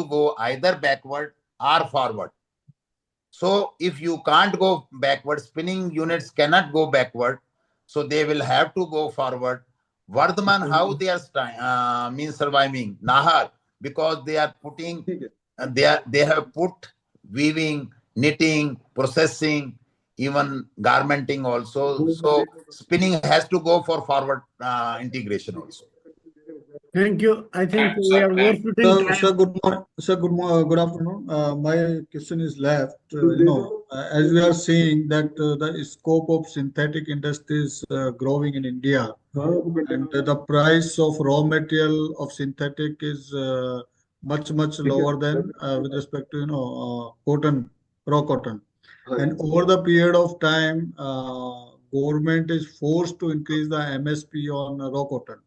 go either backward or forward. So if you can't go backward, spinning units cannot go backward. So they will have to go forward. Vardhaman, how they are means surviving? Nahar, because they are putting, they have put weaving, knitting, processing, even garmenting also. So spinning has to go for forward integration also. Thank you. I think Thank you, we sir. are Thank overshooting Sir, time. sir, good morning. Sir, good afternoon. My question is left. As we are seeing that the scope of synthetic industry is growing in India, and the price of raw material of synthetic is much lower than with respect to cotton, raw cotton. And over the period of time, government is forced to increase the MSP on raw cotton.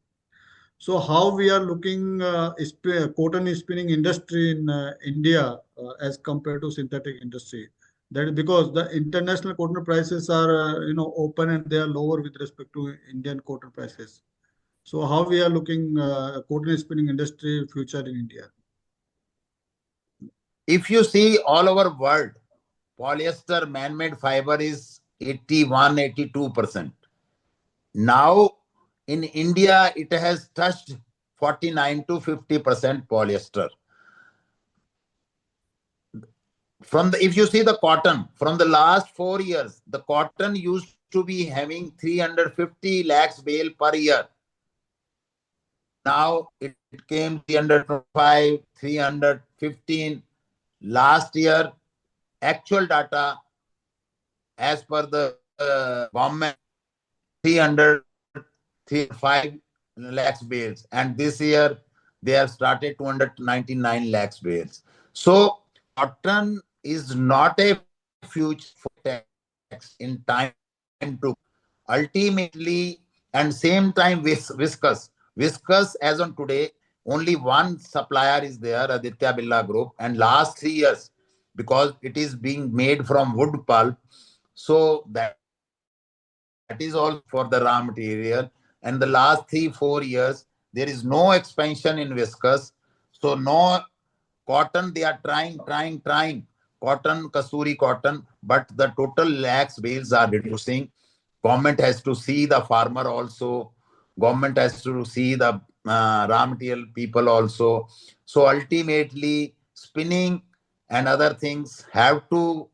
So how we are looking cotton spinning industry in India as compared to synthetic industry? That is because the international cotton prices are open and they are lower with respect to Indian cotton prices. So how we are looking cotton spinning industry future in India? If you see all over world, polyester man-made fiber is 81, 82%. Now in India, it has touched 49 to 50% polyester. If you see the cotton, from the last 4 years, the cotton used to be having 350 lakhs bale per year. Now it came 305, 315. Last year, actual data as per the government, 300, 305 lakhs bales. And this year, they have started 299 lakhs bales. So cotton is not a future for tax in time to ultimately, and same time viscose. Viscose as on today, only one supplier is there, Aditya Birla Group, and last 3 years, because it is being made from wood pulp, so that is all for the raw material. And the last 3-4 years, there is no expansion in viscose. So no cotton, they are trying. Cotton, Kasuri cotton, but the total lakhs bales are reducing. Government has to see the farmer also. Government has to see the raw material people also. So ultimately, spinning and other things have to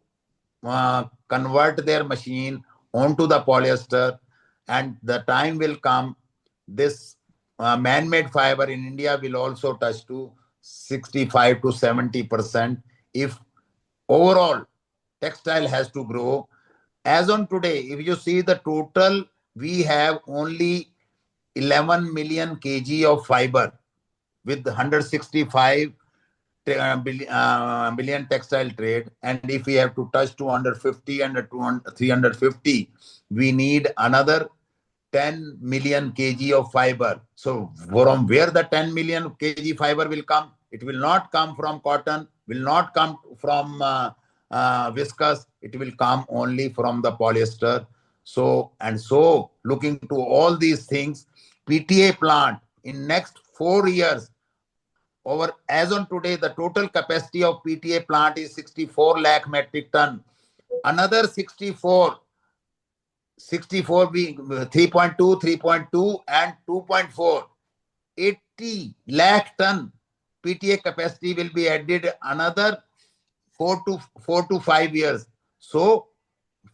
convert their machine onto the polyester, and the time will come, this man-made fiber in India will also touch to 65 to 70% if overall textile has to grow. As on today, if you see the total, we have only 11 million kg of fiber with 165 billion textile trade, and if we have to touch 250 and 350, we need another 10 million kg of fiber. So from where the 10 million kg fiber will come? It will not come from cotton, will not come from viscose. It will come only from the polyester. So looking to all these things, PTA plant in next 4 years, over as on today, the total capacity of PTA plant is 64 lakh metric ton. Another 64 being 3.2, 3.2 and 2.4, 80 lakh ton PTA capacity will be added another 4 to 5 years. So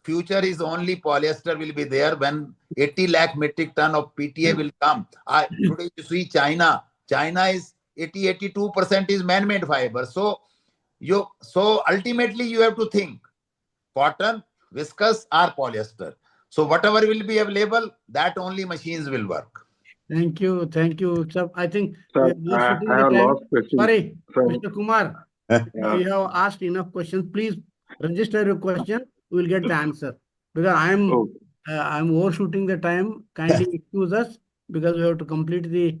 future is only polyester will be there when 80 lakh metric ton of PTA will come. Today you see China is 82% is man-made fiber. So ultimately you have to think cotton, viscose or polyester. So whatever will be available, that only machines will work. Thank you. Thank you, sir. I think Sir, we are shooting I the have time. last question. Sorry, Sir, Mr. Kumar, you have asked enough questions. Please register your question. We will get the answer. Because oh, I'm overshooting the time. Kindly excuse us because we have to complete the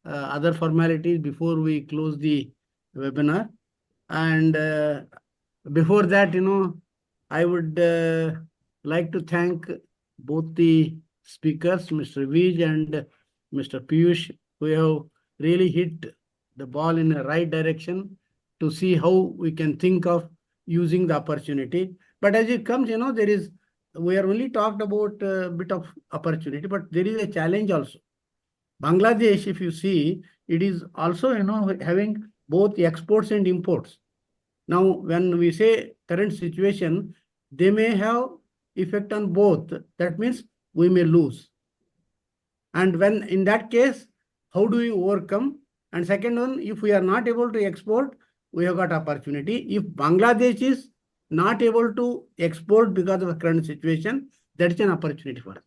other formalities before we close the webinar. And before that, I would like to thank both the speakers, Mr. Vij and Mr. Piyush, who have really hit the ball in the right direction to see how we can think of using the opportunity. But as it comes, we are only talked about a bit of opportunity, but there is a challenge also. Bangladesh, if you see, it is also, having both exports and imports. Now, when we say current situation, they may have effect on both. That means we may lose. And when in that case, how do we overcome? And second one, if we are not able to export, we have got opportunity. If Bangladesh is not able to export because of the current situation, that's an opportunity for us.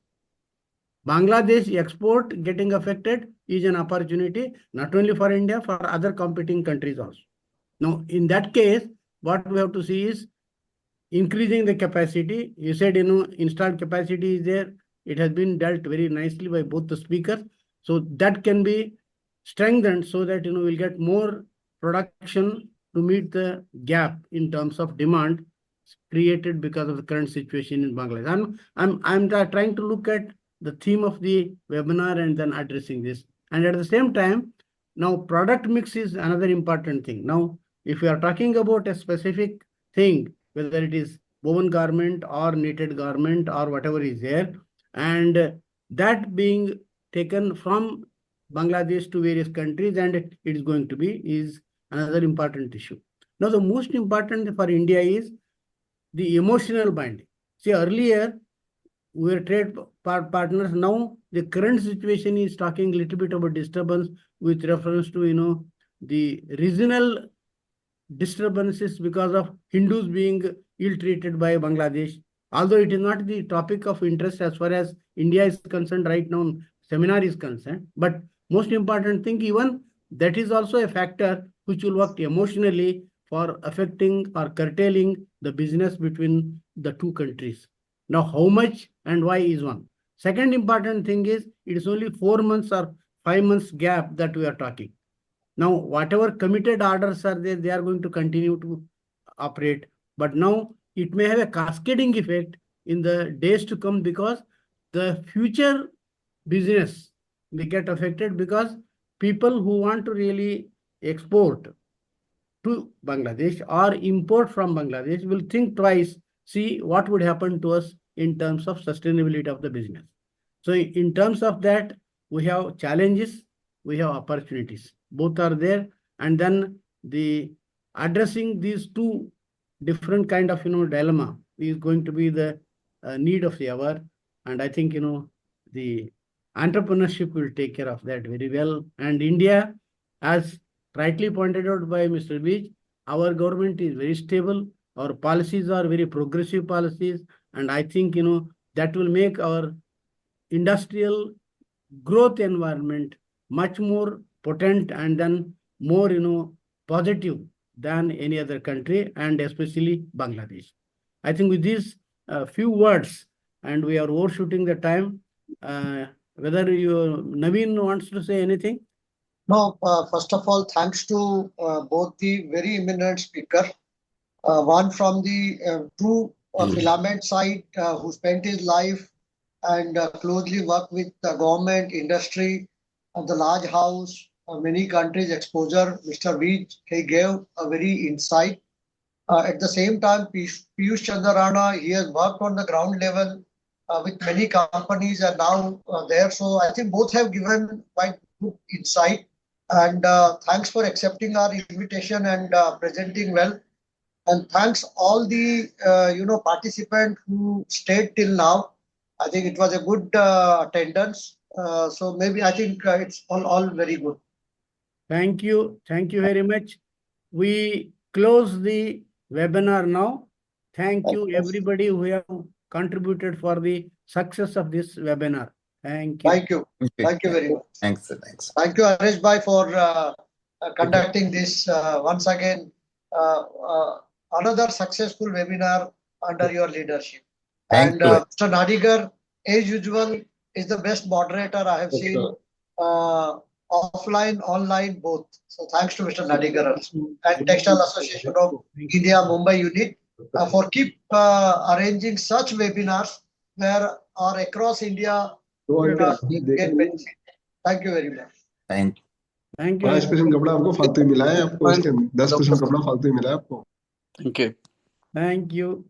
Bangladesh export getting affected is an opportunity, not only for India, for other competing countries also. Now, in that case, what we have to see is increasing the capacity. You said, installed capacity is there. It has been dealt very nicely by both the speakers. So that can be strengthened so that, we'll get more production to meet the gap in terms of demand created because of the current situation in Bangladesh. I'm trying to look at the theme of the webinar and then addressing this. And at the same time, now product mix is another important thing. Now, if we are talking about a specific thing, whether it is woven garment or knitted garment or whatever is there, and that being taken from Bangladesh to various countries, and it is going to be is another important issue. Now, the most important for India is the emotional binding. See, earlier we were trade partners. Now the current situation is talking a little bit about disturbance with reference to the regional disturbances because of Hindus being ill-treated by Bangladesh. Although it is not the topic of interest as far as India is concerned right now, seminar is concerned. But most important thing, even that is also a factor which will work emotionally for affecting or curtailing the business between the two countries. Now, how much and why is one. Second important thing is it is only 4 months or 5 months gap that we are talking. Now, whatever committed orders are there, they are going to continue to operate. But now it may have a cascading effect in the days to come because the future business may get affected because people who want to really export to Bangladesh or import from Bangladesh will think twice, see what would happen to us in terms of sustainability of the business. So in terms of that, we have challenges, we have opportunities. Both are there. And then the addressing these two different kind of, dilemma is going to be the need of the hour. And I think, the entrepreneurship will take care of that very well. And India, as rightly pointed out by Mr. Beach, our government is very stable. Our policies are very progressive policies. And I think, that will make our industrial growth environment much more potent and then more, positive than any other country, and especially Bangladesh. I think with these few words, and we are overshooting the time, whether Naveen wants to say anything? No, first of all, thanks to both the very eminent speaker, one from the true filament side who spent his life and closely worked with the government, industry, the large house, many countries exposure. Mr. V, he gave a very insight. At the same time, Piyush Chandarana, he has worked on the ground level with many companies and now there. So I think both have given quite good insight. And thanks for accepting our invitation and presenting well. And thanks all the participants who stayed till now. I think it was a good attendance. So maybe I think it's all very good. Thank you. Thank you very much. We close the webinar now. Thank you, everybody who have contributed for the success of this webinar. Thank you. Thank you. Thank you very much. Thanks. Thank you, Harish Bhai, for conducting this once again. Another successful webinar under your leadership. Thank And you. Mr. Nadigar, as usual, is the best moderator I have seen, offline, online, both. So thanks to Mr. Nadigar also. And Textile Association of India Mumbai unit for keep arranging such webinars where are across India get benefit. Thank you very much. Thank you. Thank you. 5% कपड़ा आपको फालतू ही मिला है, आपको इसके 10% कपड़ा फालतू ही मिला है आपको. Thank you. Thank you.